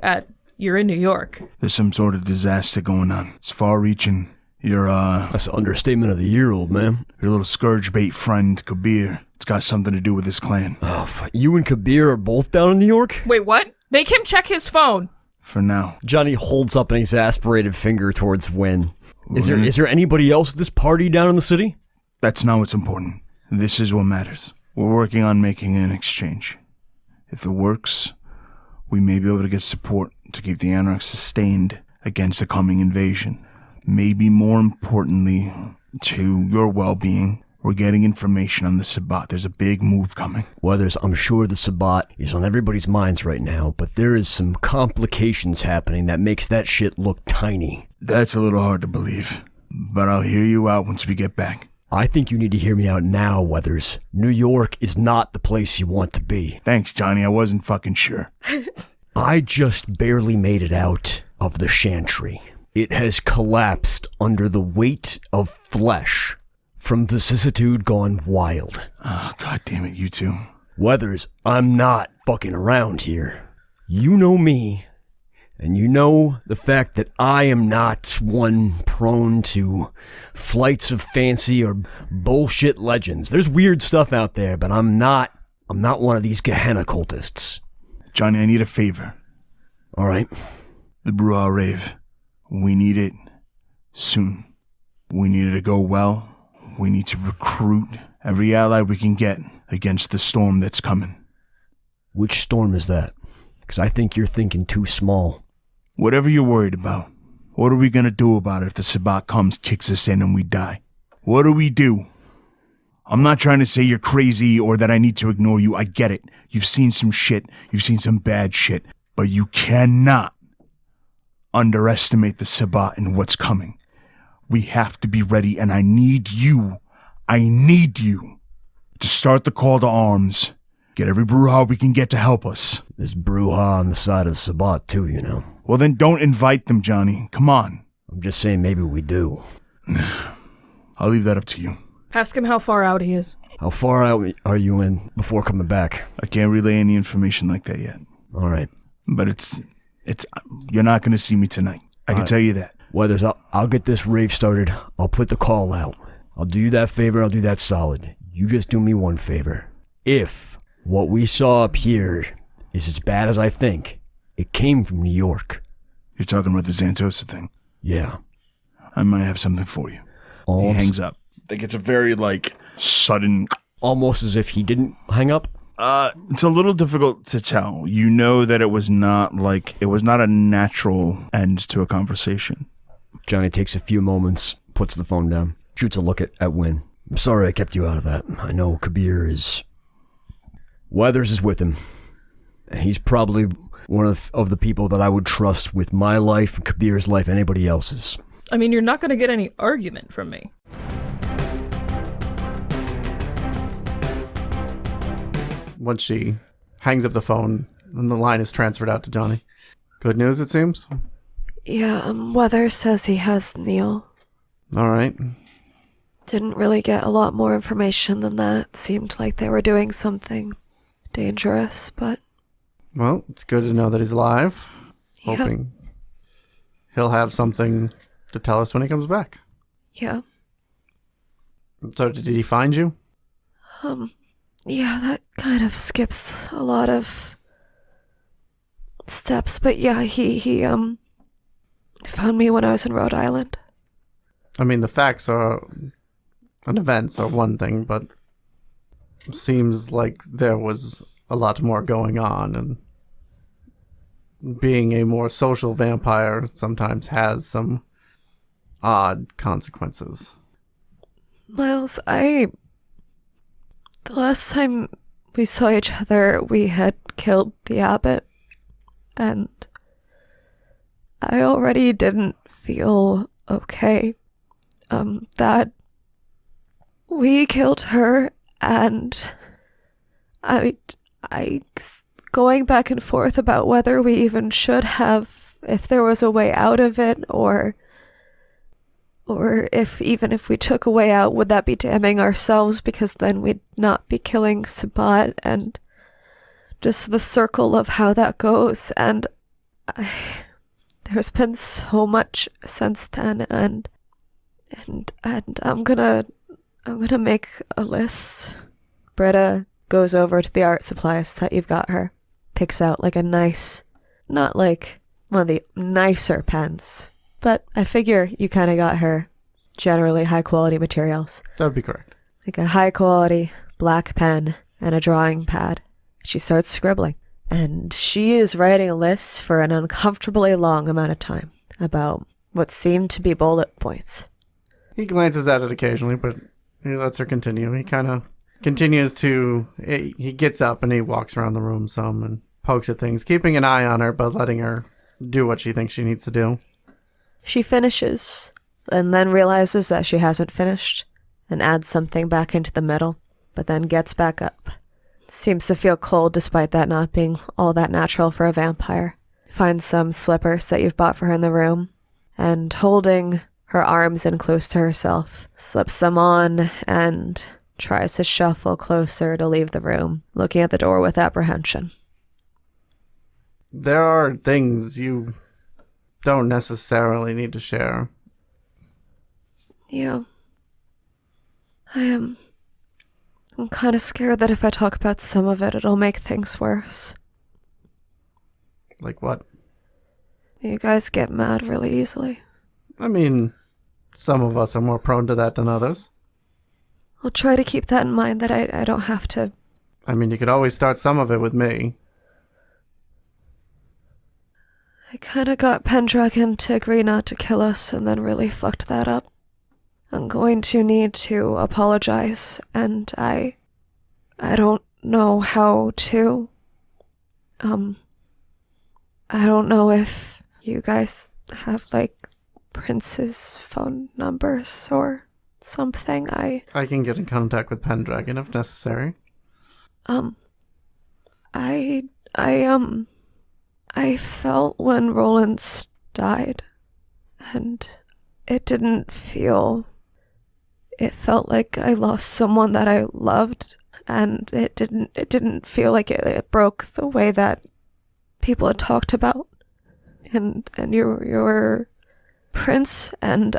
You're in New York. There's some sort of disaster going on. It's far-reaching. That's an understatement of the year, old man. Your little scourge bait friend, Kabir. It's got something to do with his clan. Oh, you and Kabir are both down in New York? Wait, what? Make him check his phone. For now. Johnny holds up an exasperated finger towards Wynn. Is there anybody else at this party down in the city? That's not what's important. This is what matters. We're working on making an exchange. If it works, we may be able to get support to keep the Anarchs sustained against the coming invasion. Maybe more importantly, to your well-being, we're getting information on the Sabbat. There's a big move coming. Weathers, I'm sure the Sabbat is on everybody's minds right now, but there is some complications happening that makes that shit look tiny. That's a little hard to believe, but I'll hear you out once we get back. I think you need to hear me out now, Weathers. New York is not the place you want to be. Thanks, Johnny. I wasn't fucking sure. I just barely made it out of the Chantry. It has collapsed under the weight of flesh from vicissitude gone wild. Oh, God damn it, you two. Weathers, I'm not fucking around here. You know me, and you know the fact that I am not one prone to flights of fancy or bullshit legends. There's weird stuff out there, but I'm not one of these Gehenna cultists. Johnny, I need a favor. All right. The Bruja Rave. We need it soon. We need it to go well. We need to recruit every ally we can get against the storm that's coming. Which storm is that? Because I think you're thinking too small. Whatever you're worried about, What are we gonna do about it if the Sabbat comes, kicks us in, and we die? What do we do? I'm not trying to say you're crazy or that I need to ignore you. I get it. You've seen some shit. You've seen some bad shit. But you cannot underestimate the Sabbat and what's coming. We have to be ready, and I need you to start the call to arms. Get every brouhaha we can get to help us. There's brouhaha on the side of the Sabbat, too, you know. Well, then don't invite them, Johnny. Come on. I'm just saying maybe we do. I'll leave that up to you. Ask him how far out he is. How far out are you in before coming back? I can't relay any information like that yet. All right. But it's you're not going to see me tonight. I can tell you that. Weathers, I'll get this rave started. I'll put the call out. I'll do you that favor. I'll do that solid. You just do me one favor. If what we saw up here is as bad as I think, it came from New York. You're talking about the Xantosa thing? Yeah. I might have something for you. He hangs up. Like, it's a very, sudden... Almost as if he didn't hang up? It's a little difficult to tell. You know that it was not a natural end to a conversation. Johnny takes a few moments, puts the phone down, shoots a look at Wynn. I'm sorry I kept you out of that. I know Kabir is... Weathers is with him. He's probably one of the people that I would trust with my life and Kabir's life, anybody else's. I mean, you're not going to get any argument from me. Once she hangs up the phone, and the line is transferred out to Johnny. Good news, it seems? Yeah, Weather says he has Neil. All right. Didn't really get a lot more information than that. Seemed like they were doing something dangerous, but... Well, it's good to know that he's alive. Yep. Hoping he'll have something to tell us when he comes back. Yeah. So did he find you? Yeah, that kind of skips a lot of steps, but yeah, he found me when I was in Rhode Island. I mean, the facts are and events are one thing, but it seems like there was a lot more going on, and being a more social vampire sometimes has some odd consequences. Miles, the last time we saw each other, we had killed the abbot, and I already didn't feel okay. That we killed her, and I going back and forth about whether we even should have, if there was a way out of it, or if even if we took a way out, would that be damning ourselves, because then we'd not be killing Sabbat, and just the circle of how that goes. And there's been so much since then, and I'm gonna make a list. Britta goes over to the art supplies that you've got her, picks out like a nice, not like one of the nicer pens, but I figure you kind of got her generally high quality materials. That would be correct. Like a high quality black pen and a drawing pad. She starts scribbling, and she is writing a list for an uncomfortably long amount of time about what seemed to be bullet points. He glances at it occasionally, but he lets her continue. He kind of continues to... He gets up and he walks around the room some and pokes at things, keeping an eye on her, but letting her do what she thinks she needs to do. She finishes, and then realizes that she hasn't finished, and adds something back into the middle, but then gets back up. Seems to feel cold despite that not being all that natural for a vampire. Finds some slippers that you've bought for her in the room, and holding her arms in close to herself, slips them on and tries to shuffle closer to leave the room, looking at the door with apprehension. There are things you don't necessarily need to share. Yeah. I'm kind of scared that if I talk about some of it, it'll make things worse. Like what? You guys get mad really easily. I mean, some of us are more prone to that than others. I'll try to keep that in mind, that I don't have to... I mean, you could always start some of it with me. I kind of got Pendragon to agree not to kill us and then really fucked that up. I'm going to need to apologize, and I don't know how to. I don't know if you guys have, like, Prince's phone numbers or something. I can get in contact with Pendragon if necessary. I felt when Rollins died, and it felt like I lost someone that I loved, and it didn't feel like it broke the way that people had talked about, and your Prince, and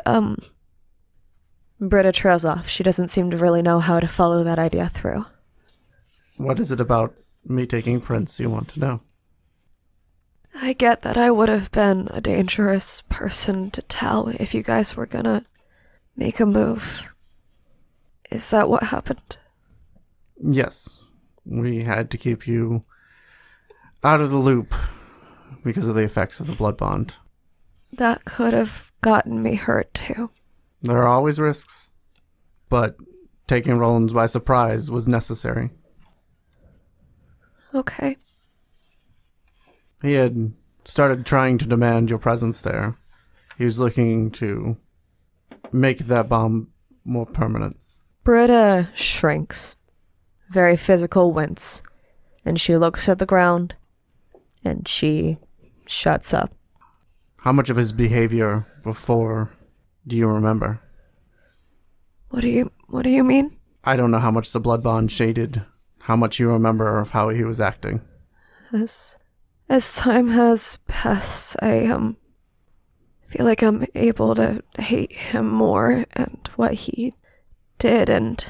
Britta trails off. She doesn't seem to really know how to follow that idea through. What is it about me taking Prince you want to know? I get that I would have been a dangerous person to tell if you guys were gonna make a move. Is that what happened? Yes. We had to keep you out of the loop because of the effects of the blood bond. That could have gotten me hurt too. There are always risks, but taking Rollins by surprise was necessary. Okay. He had started trying to demand your presence there. He was looking to make that bomb more permanent. Britta shrinks. Very physical wince. And she looks at the ground. And she shuts up. How much of his behavior before do you remember? What do you mean? I don't know how much the blood bond shaded how much you remember of how he was acting. As time has passed, I feel like I'm able to hate him more and what he did, and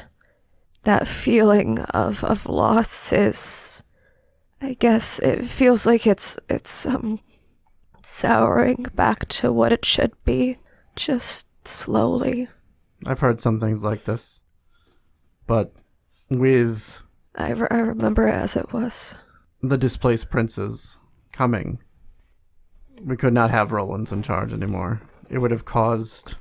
that feeling of loss is, I guess it feels like it's souring back to what it should be, just slowly. I've heard some things like this, but with I remember it as it was. the displaced princes coming, we could not have Rollins in charge anymore. It would have caused...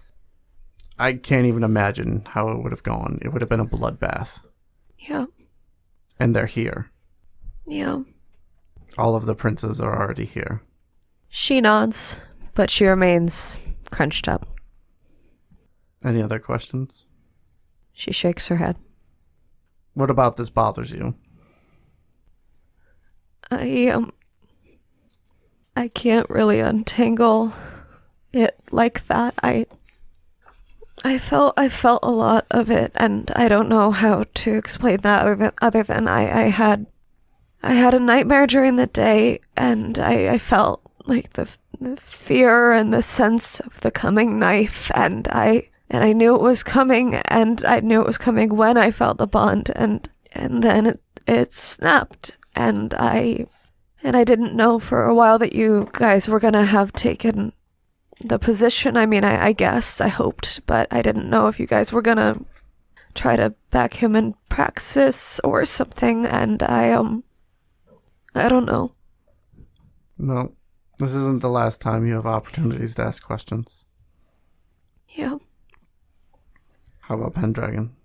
I can't even imagine how it would have gone. It would have been a bloodbath. Yeah. And they're here. Yeah. All of the princes are already here. She nods, but she remains crunched up. Any other questions? She shakes her head. What about this bothers you? I can't really untangle it like that. I felt a lot of it, and I don't know how to explain that other than I had a nightmare during the day, and I felt like the fear and the sense of the coming knife, and I knew it was coming, and I knew it was coming when I felt the bond, and then it snapped, and I didn't know for a while that you guys were gonna have taken the position. I mean, I guess, I hoped, but I didn't know if you guys were gonna try to back him in praxis or something, and I don't know. No, this isn't the last time you have opportunities to ask questions. Yeah. How about Pendragon?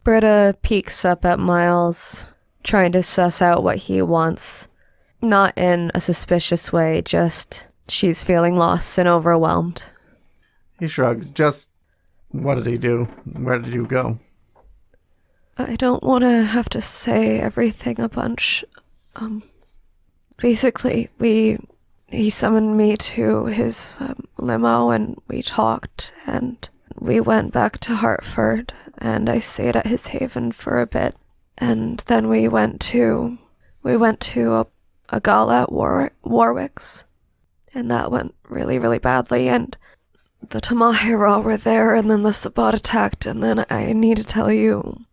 Britta peeks up at Miles, trying to suss out what he wants. Not in a suspicious way, just she's feeling lost and overwhelmed. He shrugs. Just, what did he do? Where did you go? I don't want to have to say everything a bunch. Basically, he summoned me to his limo, and we talked, and we went back to Hartford, and I stayed at his haven for a bit, and then we went to a gala at Warwick's, and that went really, really badly, and the Tamahira were there, and then the Sabbat attacked, and then I need to tell you,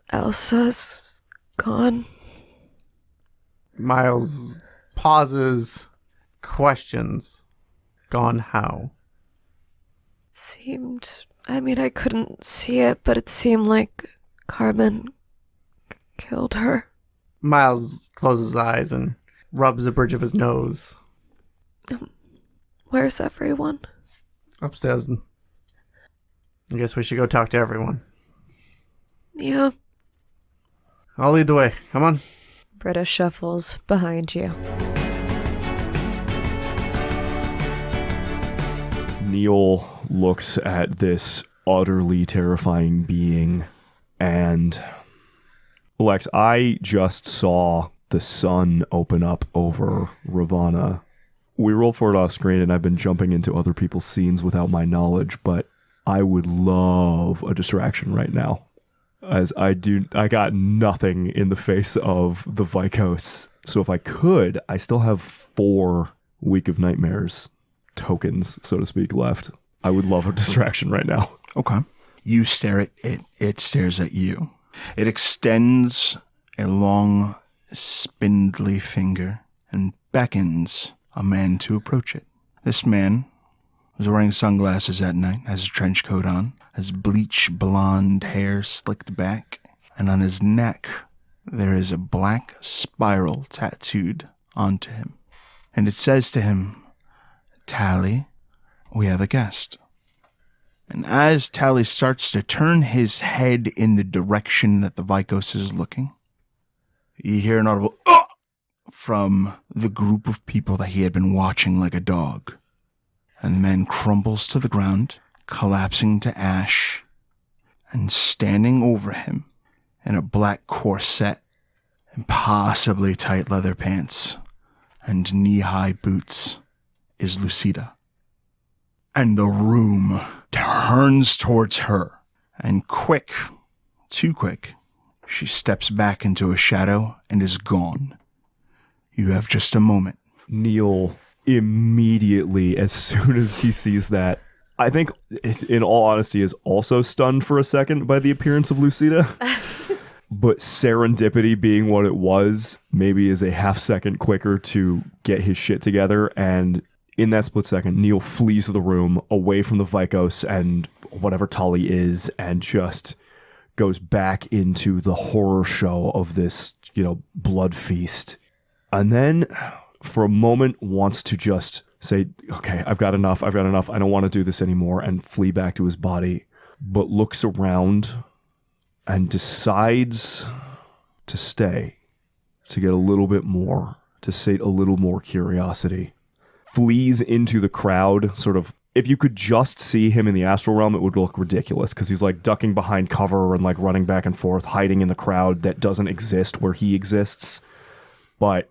Elsa's gone. Miles pauses, questions. Gone how? I couldn't see it, but it seemed like Carmen killed her. Miles closes his eyes and rubs the bridge of his nose. Where's everyone? Upstairs. I guess we should go talk to everyone. Yeah. I'll lead the way. Come on. Britta shuffles behind you. Neil looks at this utterly terrifying being, and Lex, I just saw the sun open up over Ravana. We rolled for it off screen, and I've been jumping into other people's scenes without my knowledge, but I would love a distraction right now. As I got nothing in the face of the Vikos. So if I could, I still have 4 Week of Nightmares tokens, so to speak, left. I would love a distraction right now. Okay. You stare at it. It stares at you. It extends a long, spindly finger and beckons a man to approach it. This man was wearing sunglasses at night, has a trench coat on, has bleach blonde hair slicked back, and on his neck there is a black spiral tattooed onto him. And it says to him, "Tally, we have a guest." And as Tally starts to turn his head in the direction that the Vikos is looking, you hear an audible "Ugh!" from the group of people that he had been watching like a dog. And the man crumbles to the ground, collapsing to ash, and standing over him in a black corset, impossibly tight leather pants, and knee-high boots is Lucida. And the room turns towards her, and quick, too quick, she steps back into a shadow and is gone. You have just a moment. Neil immediately, as soon as he sees that, I think, in all honesty, is also stunned for a second by the appearance of Lucida. But serendipity being what it was, maybe is a half second quicker to get his shit together. And in that split second, Neil flees the room away from the Vikos and whatever Tali is, and just goes back into the horror show of this, blood feast. And then, for a moment, wants to just say, okay, I've got enough, I don't want to do this anymore, and flee back to his body, but looks around and decides to stay, to get a little bit more, to sate a little more curiosity. Flees into the crowd, sort of. If you could just see him in the astral realm, it would look ridiculous, because he's like ducking behind cover and like running back and forth, hiding in the crowd that doesn't exist where he exists, but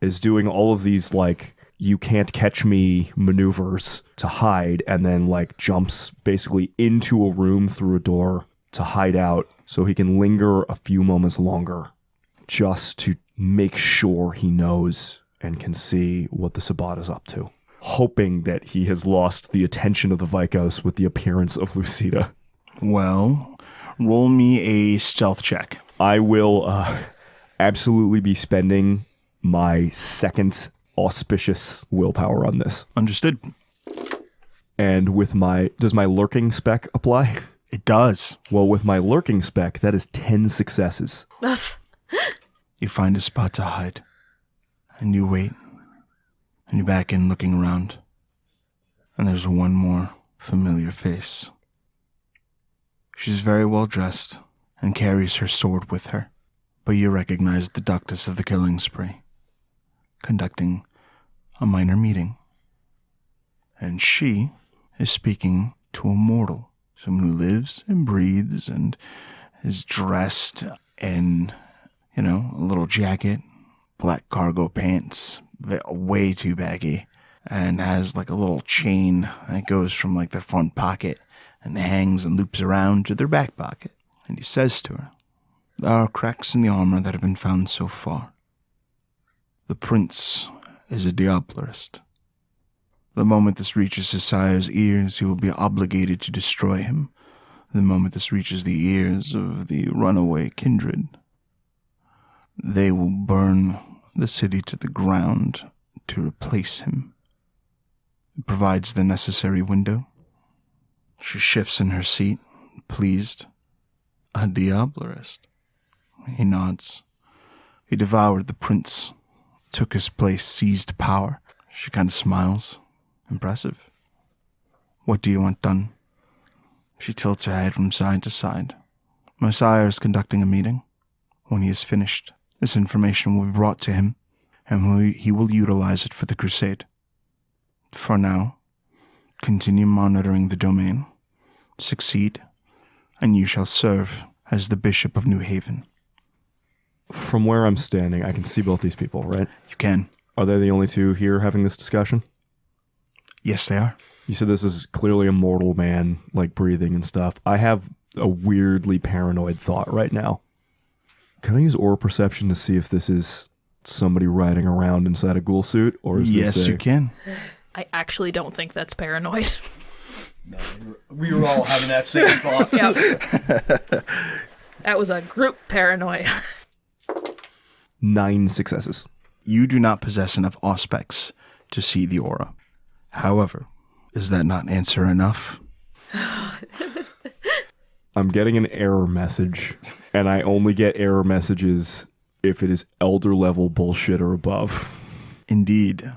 is doing all of these like you can't catch me maneuvers to hide, and then like jumps basically into a room through a door to hide out so he can linger a few moments longer, just to make sure he knows and can see what the Sabbat is up to, hoping that he has lost the attention of the Vikos with the appearance of Lucida. Well, roll me a stealth check. I will absolutely be spending my second auspicious willpower on this. Understood. And with does my lurking spec apply? It does. Well, with my lurking spec, that is 10 successes. You find a spot to hide, and you wait, and you back in looking around, and there's one more familiar face. She's very well dressed and carries her sword with her, but you recognize the ductus of the killing spree, conducting a minor meeting. And she is speaking to a mortal, someone who lives and breathes and is dressed in, a little jacket, black cargo pants, way too baggy, and has like a little chain that goes from like their front pocket and hangs and loops around to their back pocket. And he says to her, "There are cracks in the armor that have been found so far. The prince is a Diablerist. The moment this reaches his sire's ears, he will be obligated to destroy him. The moment this reaches the ears of the runaway kindred, they will burn the city to the ground to replace him." It provides the necessary window. She shifts in her seat, pleased. A Diablerist. He nods. He devoured the prince, took his place, seized power. She kind of smiles Impressive. What do you want done? She tilts her head from side to side. My sire is conducting a meeting. When he is finished, this information will be brought to him, and he will utilize it for the crusade. For now, continue monitoring the domain, succeed, and you shall serve as the Bishop of New Haven. From where I'm standing, I can see both these people, right? You can. Are they the only two here having this discussion? Yes, they are. You said this is clearly a mortal man, like breathing and stuff. I have a weirdly paranoid thought right now. Can I use aura perception to see if this is somebody riding around inside a ghoul suit? Or is Yes, this you can. I actually don't think that's paranoid. No, we were all having that same thought. Yep. That was a group paranoia. 9 successes. You do not possess enough aspects to see the aura. However, is that not answer enough? I'm getting an error message, and I only get error messages if it is elder level bullshit or above. Indeed.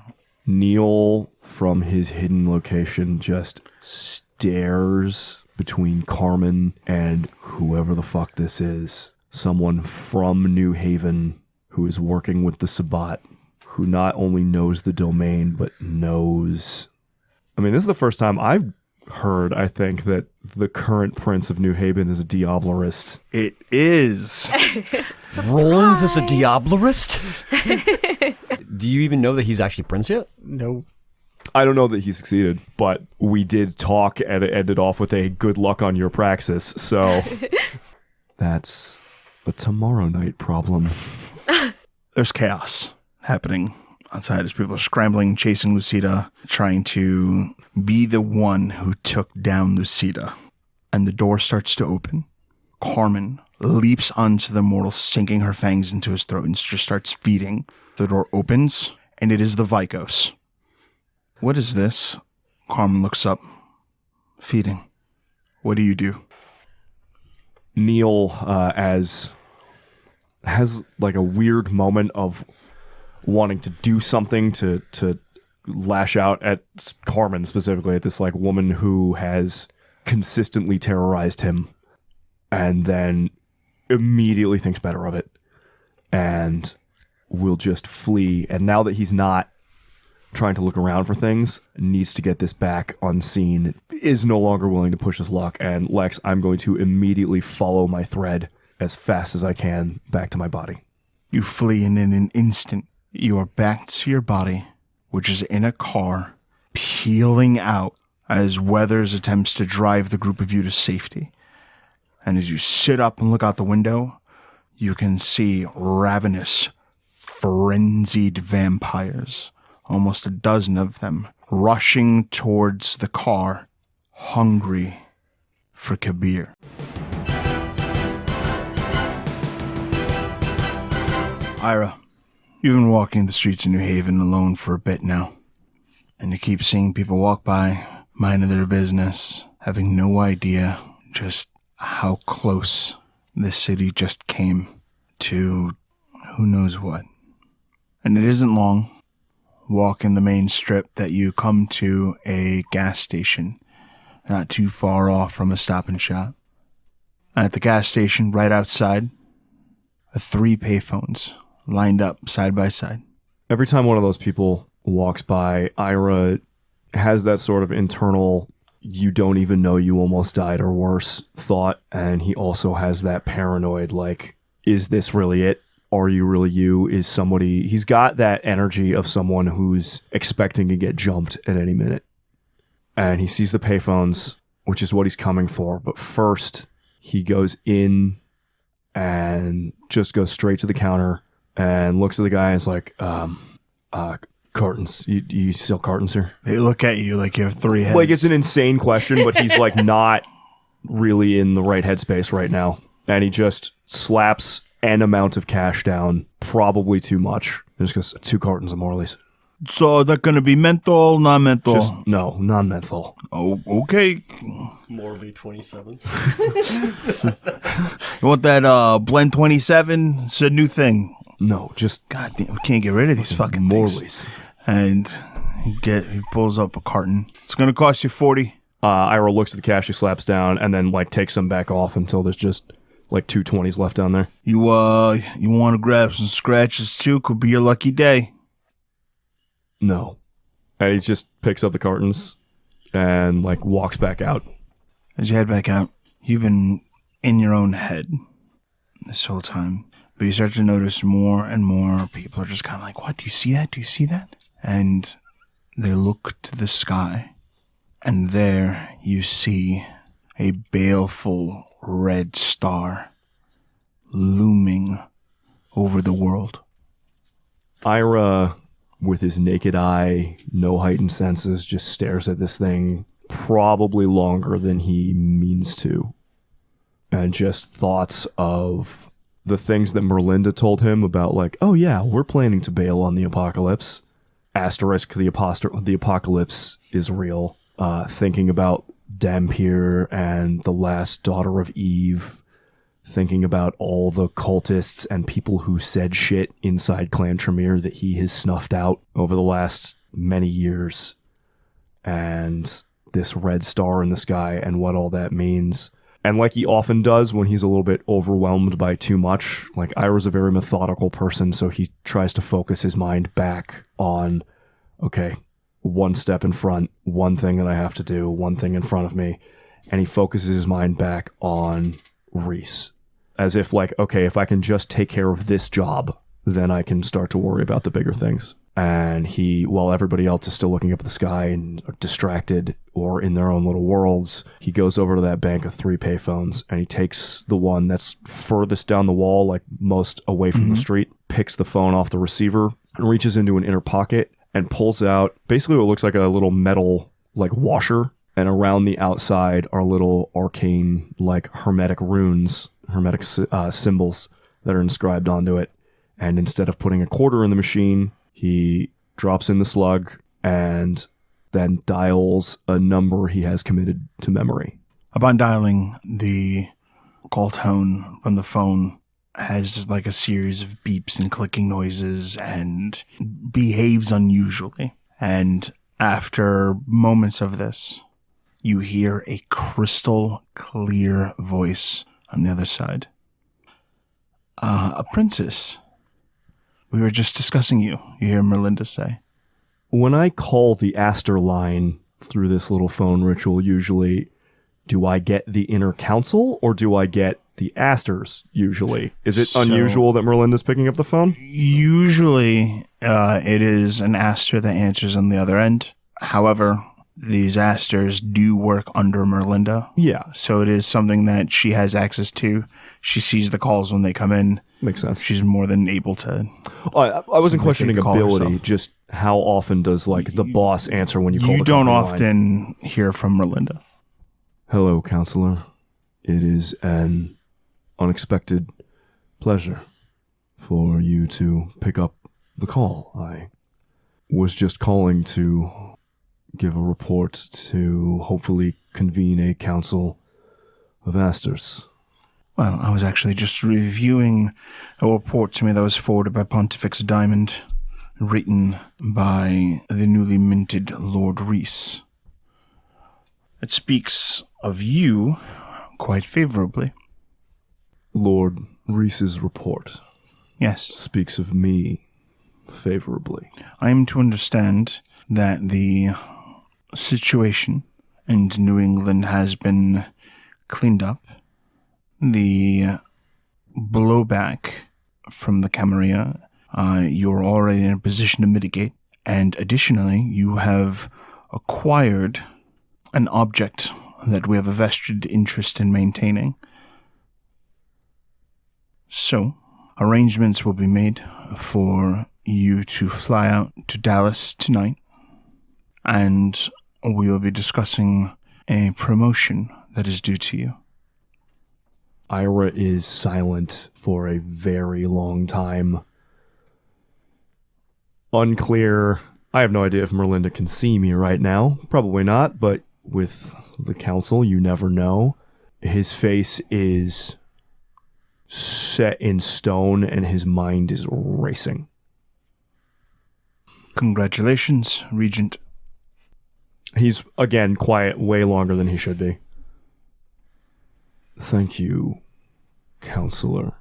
Neil, from his hidden location, just stares between Carmen and whoever the fuck this is. Someone from New Haven who is working with the Sabbat, who not only knows the domain, but knows... I mean, this is the first time I've heard, I think, that the current Prince of New Haven is a Diablerist. It is. Rollins is a Diablerist? Do you even know that he's actually Prince yet? No. I don't know that he succeeded, but we did talk and it ended off with a good luck on your praxis, so that's a tomorrow night problem. There's chaos happening outside as people are scrambling, chasing Lucida, trying to be the one who took down Lucida. And the door starts to open. Carmen leaps onto the mortal, sinking her fangs into his throat and just starts feeding. The door opens, and it is the Vikos. What is this? Carmen looks up. Feeding. What do you do? Neil has like a weird moment of wanting to do something to lash out at Carmen, specifically at this like woman who has consistently terrorized him, and then immediately thinks better of it and will just flee. And now that he's not trying to look around for things, needs to get this back unseen, is no longer willing to push his luck. And Lex, I'm going to immediately follow my thread as fast as I can back to my body. You flee, and in an instant, you are back to your body, which is in a car, peeling out as Weathers attempts to drive the group of you to safety. And as you sit up and look out the window, you can see ravenous, frenzied vampires, almost a dozen of them, rushing towards the car, hungry for Kabir. Ira, you've been walking the streets of New Haven alone for a bit now, and you keep seeing people walk by, minding their business, having no idea just how close this city just came to who knows what. And it isn't long. Walking the main strip that you come to a gas station, not too far off from a Stop and Shop. And at the gas station, right outside, are 3 payphones lined up side by side. Every time one of those people walks by, Ira has that sort of internal, you don't even know you almost died or worse thought. And he also has that paranoid, like, is this really it? Are you really you? Is somebody... He's got that energy of someone who's expecting to get jumped at any minute. And he sees the payphones, which is what he's coming for. But first, he goes in and just goes straight to the counter and looks at the guy and is like, cartons. You sell cartons here? They look at you like you have 3 heads. Like, it's an insane question, but he's like not really in the right headspace right now. And he just slaps an amount of cash down, probably too much. Just goes 2 cartons of Morley's. So is that going to be menthol, non-menthol? Just, no, non-menthol. Oh, okay. Morley 27s. You want that blend 27? It's a new thing. No, just God damn, we can't get rid of these fucking things. Morley's. And He pulls up a carton. It's going to cost you 40. Ira looks at the cash, he slaps down, and then like takes them back off until there's just like 2 20s left down there. You want to grab some scratches too? Could be your lucky day. No. And he just picks up the cartons and like walks back out. As you head back out, you've been in your own head this whole time. But you start to notice more and more people are just kind of like, what? Do you see that? Do you see that? And they look to the sky. And there you see a baleful red star looming over the world. Ira, with his naked eye, no heightened senses, just stares at this thing probably longer than he means to. And just thoughts of the things that Merlinda told him about, like, oh yeah, we're planning to bail on the apocalypse. Asterisk, the apocalypse is real. Thinking about Davenport and the last daughter of Eve, thinking about all the cultists and people who said shit inside Clan Tremere that he has snuffed out over the last many years, and this red star in the sky and what all that means. And like he often does when he's a little bit overwhelmed by too much, like Ira's a very methodical person, so he tries to focus his mind back on, okay, one step in front, one thing that I have to do, one thing in front of me, and he focuses his mind back on Reese. As if like, okay, if I can just take care of this job, then I can start to worry about the bigger things. And he, while everybody else is still looking up at the sky and are distracted or in their own little worlds, he goes over to that bank of 3 payphones and he takes the one that's furthest down the wall, like most away from the street, picks the phone off the receiver and reaches into an inner pocket and pulls out basically what looks like a little metal like washer, and around the outside are little arcane like hermetic runes, hermetic symbols that are inscribed onto it. And instead of putting a quarter in the machine, he drops in the slug and then dials a number he has committed to memory. Upon dialing, the call tone from the phone has like a series of beeps and clicking noises and behaves unusually. And after moments of this, you hear a crystal clear voice on the other side. Apprentice, we were just discussing you. You hear Merlinda say. When I call the Aster line through this little phone ritual, usually, do I get the inner council or do I get the Asters usually? Is it unusual that Merlinda's picking up the phone? Usually, it is an Aster that answers on the other end. However, these Asters do work under Merlinda. Yeah. So it is something that she has access to. She sees the calls when they come in. Makes sense. She's more than able to. I wasn't questioning take the call ability, herself. just how often does like the boss answer when you call You the don't company line? often hear from Merlinda. Hello, counselor. It is an unexpected pleasure for you to pick up the call. I was just calling to give a report to hopefully convene a council of Asters. Well, I was actually just reviewing a report to me that was forwarded by Pontifex Diamond, written by the newly minted Lord Reese. It speaks of you quite favorably. Lord Reese's report Yes. speaks of me favorably. I am to understand that the situation in New England has been cleaned up. The blowback from the Camarilla, you're already in a position to mitigate. And additionally, you have acquired an object that we have a vested interest in maintaining. So, arrangements will be made for you to fly out to Dallas tonight, and we will be discussing a promotion that is due to you. Ira is silent for a very long time. Unclear. I have no idea if Merlinda can see me right now. Probably not, but with the council, you never know. His face is set in stone and his mind is racing. Congratulations, Regent. He's, again, quiet way longer than he should be. Thank you, Counselor.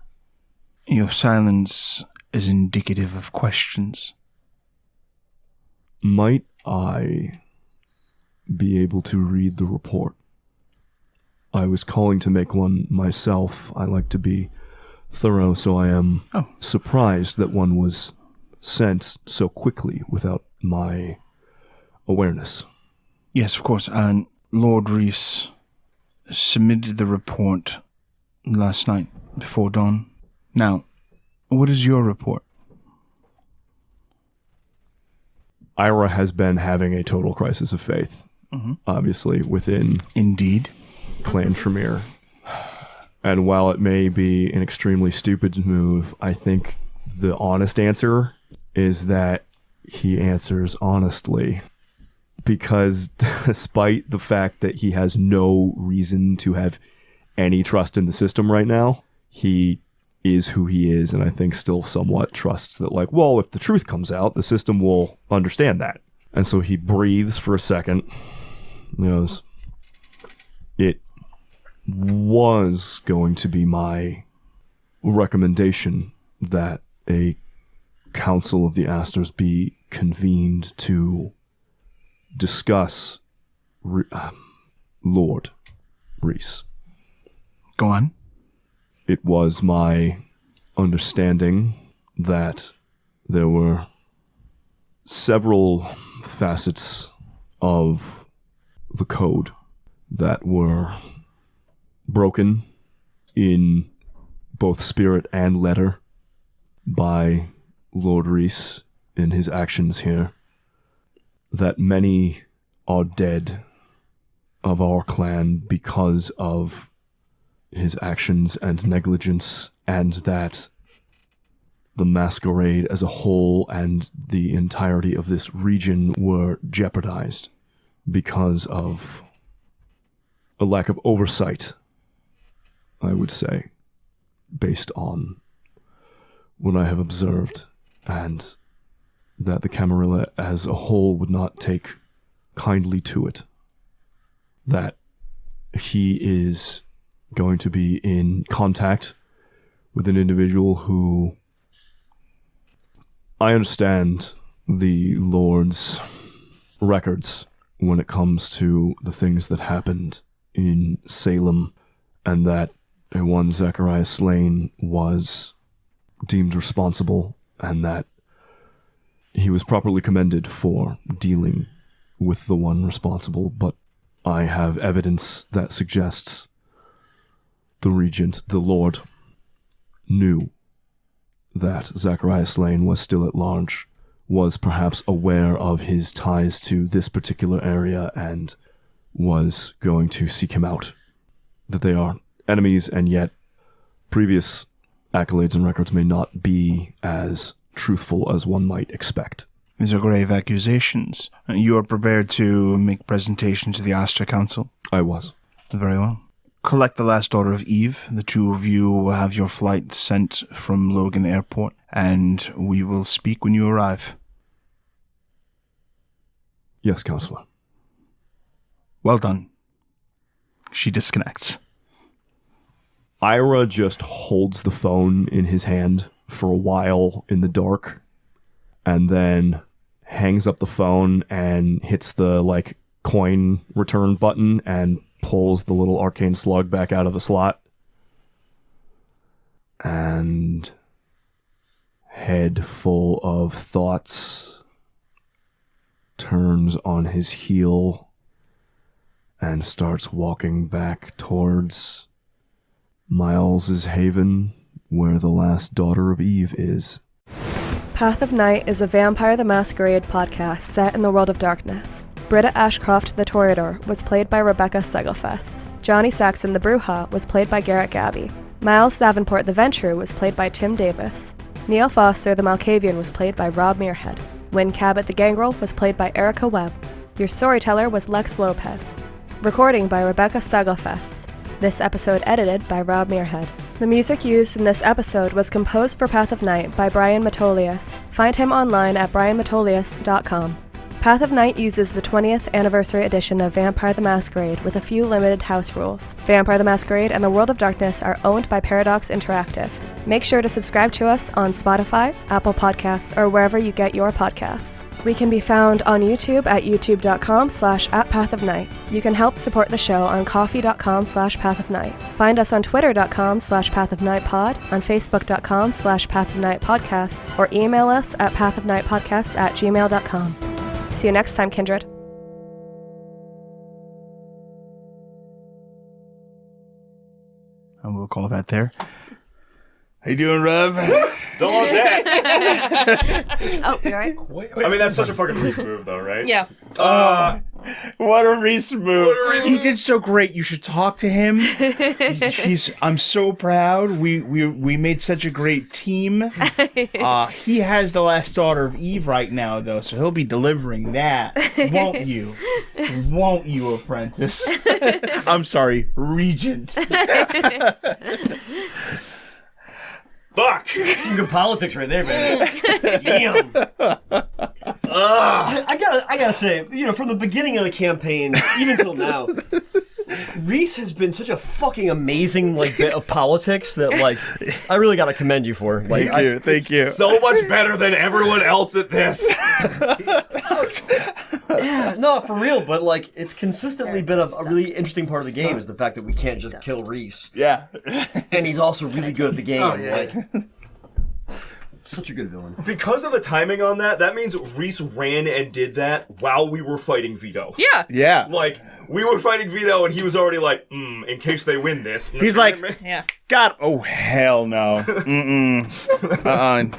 Your silence is indicative of questions. Might I be able to read the report? I was calling to make one myself. I like to be thorough, so I am surprised that one was sent so quickly without my awareness. Yes, of course, and Lord Reese submitted the report last night before dawn. Now, what is your report? Ira has been having a total crisis of faith, obviously, within Indeed. Clan Tremere. And while it may be an extremely stupid move, I think the honest answer is that he answers honestly. Because despite the fact that he has no reason to have any trust in the system right now, he is who he is, and I think still somewhat trusts that, like, well, if the truth comes out, the system will understand that. And so he breathes for a second. He goes, it was going to be my recommendation that a Council of the Asters be convened to discuss Lord Reese. Go on. It was my understanding that there were several facets of the code that were broken in both spirit and letter by Lord Reese in his actions here, that many are dead of our clan because of his actions and negligence, and that the masquerade as a whole and the entirety of this region were jeopardized because of a lack of oversight, I would say, based on what I have observed, and that the Camarilla as a whole would not take kindly to it. That he is going to be in contact with an individual who, I understand the Lord's records when it comes to the things that happened in Salem, and that one Zachariah Slane was deemed responsible, and that he was properly commended for dealing with the one responsible, but I have evidence that suggests the Regent, the Lord, knew that Zachariah Slane was still at large, was perhaps aware of his ties to this particular area, and was going to seek him out. That they are enemies, and yet previous accolades and records may not be as truthful as one might expect. These are grave accusations. You are prepared to make presentation to the Astra Council? I was. Very well. Collect the last daughter of Eve. The two of you will have your flight sent from Logan Airport, and we will speak when you arrive. Yes, Counselor. Well done. She disconnects. Ira just holds the phone in his hand for a while in the dark, and then hangs up the phone and hits the, like, coin return button and pulls the little arcane slug back out of the slot. And head full of thoughts, turns on his heel and starts walking back towards Miles's haven, where the last daughter of Eve is. Path of Night is a Vampire the Masquerade podcast set in the world of darkness. Britta Ashcroft the Toreador was played by Rebecca Steigelfest. Johnny Saxon the Bruja was played by Garrett Gabbey. Miles Davenport the Venture was played by Tim Davis. Neil Foster the Malkavian was played by Rob Muirhead. Wynn Cabot the Gangrel was played by Erika Webb. Your storyteller was Lex Lopez. Recording by Rebecca Steigelfest. This episode edited by Rob Muirhead. The music used in this episode was composed for Path of Night by Brian Matolius. Find him online at brianmatolius.com. Path of Night uses the 20th anniversary edition of Vampire the Masquerade with a few limited house rules. Vampire the Masquerade and the World of Darkness are owned by Paradox Interactive. Make sure to subscribe to us on Spotify, Apple Podcasts, or wherever you get your podcasts. We can be found on YouTube at youtube.com/@pathofnight. You can help support the show on coffee.com/pathofnight. Find us on twitter.com/pathofnightpod, on facebook.com/pathofnightpodcasts, or email us at pathofnightpodcasts@gmail.com. See you next time, Kindred. And we'll call that there. How you doing, Rev? Don't want that. Oh, you alright? I mean, that's such a fucking Reese move, though, right? Yeah. What a Reese move. He did so great. You should talk to him. I'm so proud. We made such a great team. He has the last daughter of Eve right now, though, so he'll be delivering that. Won't you? Won't you, apprentice? I'm sorry, regent. Fuck! Some good politics right there, man. Damn. I gotta say, from the beginning of the campaign, even till now, Reese has been such a fucking amazing bit of politics that I really gotta commend you for. Thank you. So much better than everyone else at this. Yeah, no, for real, but it's consistently been a really interesting part of the game is the fact that we can't just kill Reese. Yeah. And he's also really good at the game. Oh, yeah. Such a good villain. Because of the timing on that means Reese ran and did that while we were fighting Vito. Yeah. Yeah. We were fighting Vito, and he was already in case they win this. He's like, Yeah. God, oh, hell no. Mm-mm.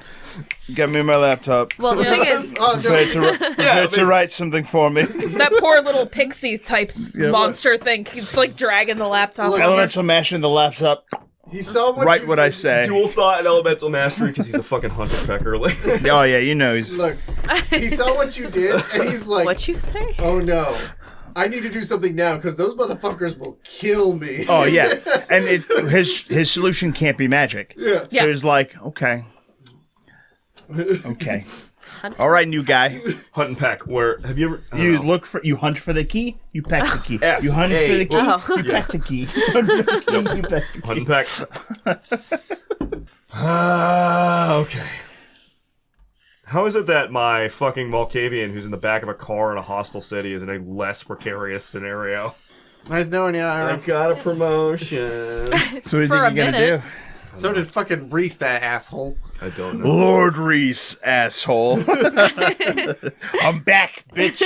Get me my laptop. Well, the thing is, Prepare to write something for me. That poor little pixie type monster thing keeps dragging the laptop. Look, Elemental mashing the laptop. He saw what Write you what did. I say. Dual thought and elemental mastery because he's a fucking hunter pecker. Oh, yeah, he's... Look, he saw what you did, and he's like, what you say? oh no. I need to do something now because those motherfuckers will kill me. Oh, yeah. And his solution can't be magic. Yeah. So he's like, okay. Okay. All right, new guy. Hunt and peck. Where have you ever? You hunt for the key, you peck the key. F, you hunt A, for the key, oh. you peck the key. You hunt for the key, you peck the key. Hunt and peck. Okay. How is it that my fucking Malkavian, who's in the back of a car in a hostile city, is in a less precarious scenario? Nice knowing you, I Ira. got a promotion. So what do you think For a you're gonna minute. do? So did fucking Reese, that asshole. I don't know. Lord Reese, asshole. I'm back, bitch.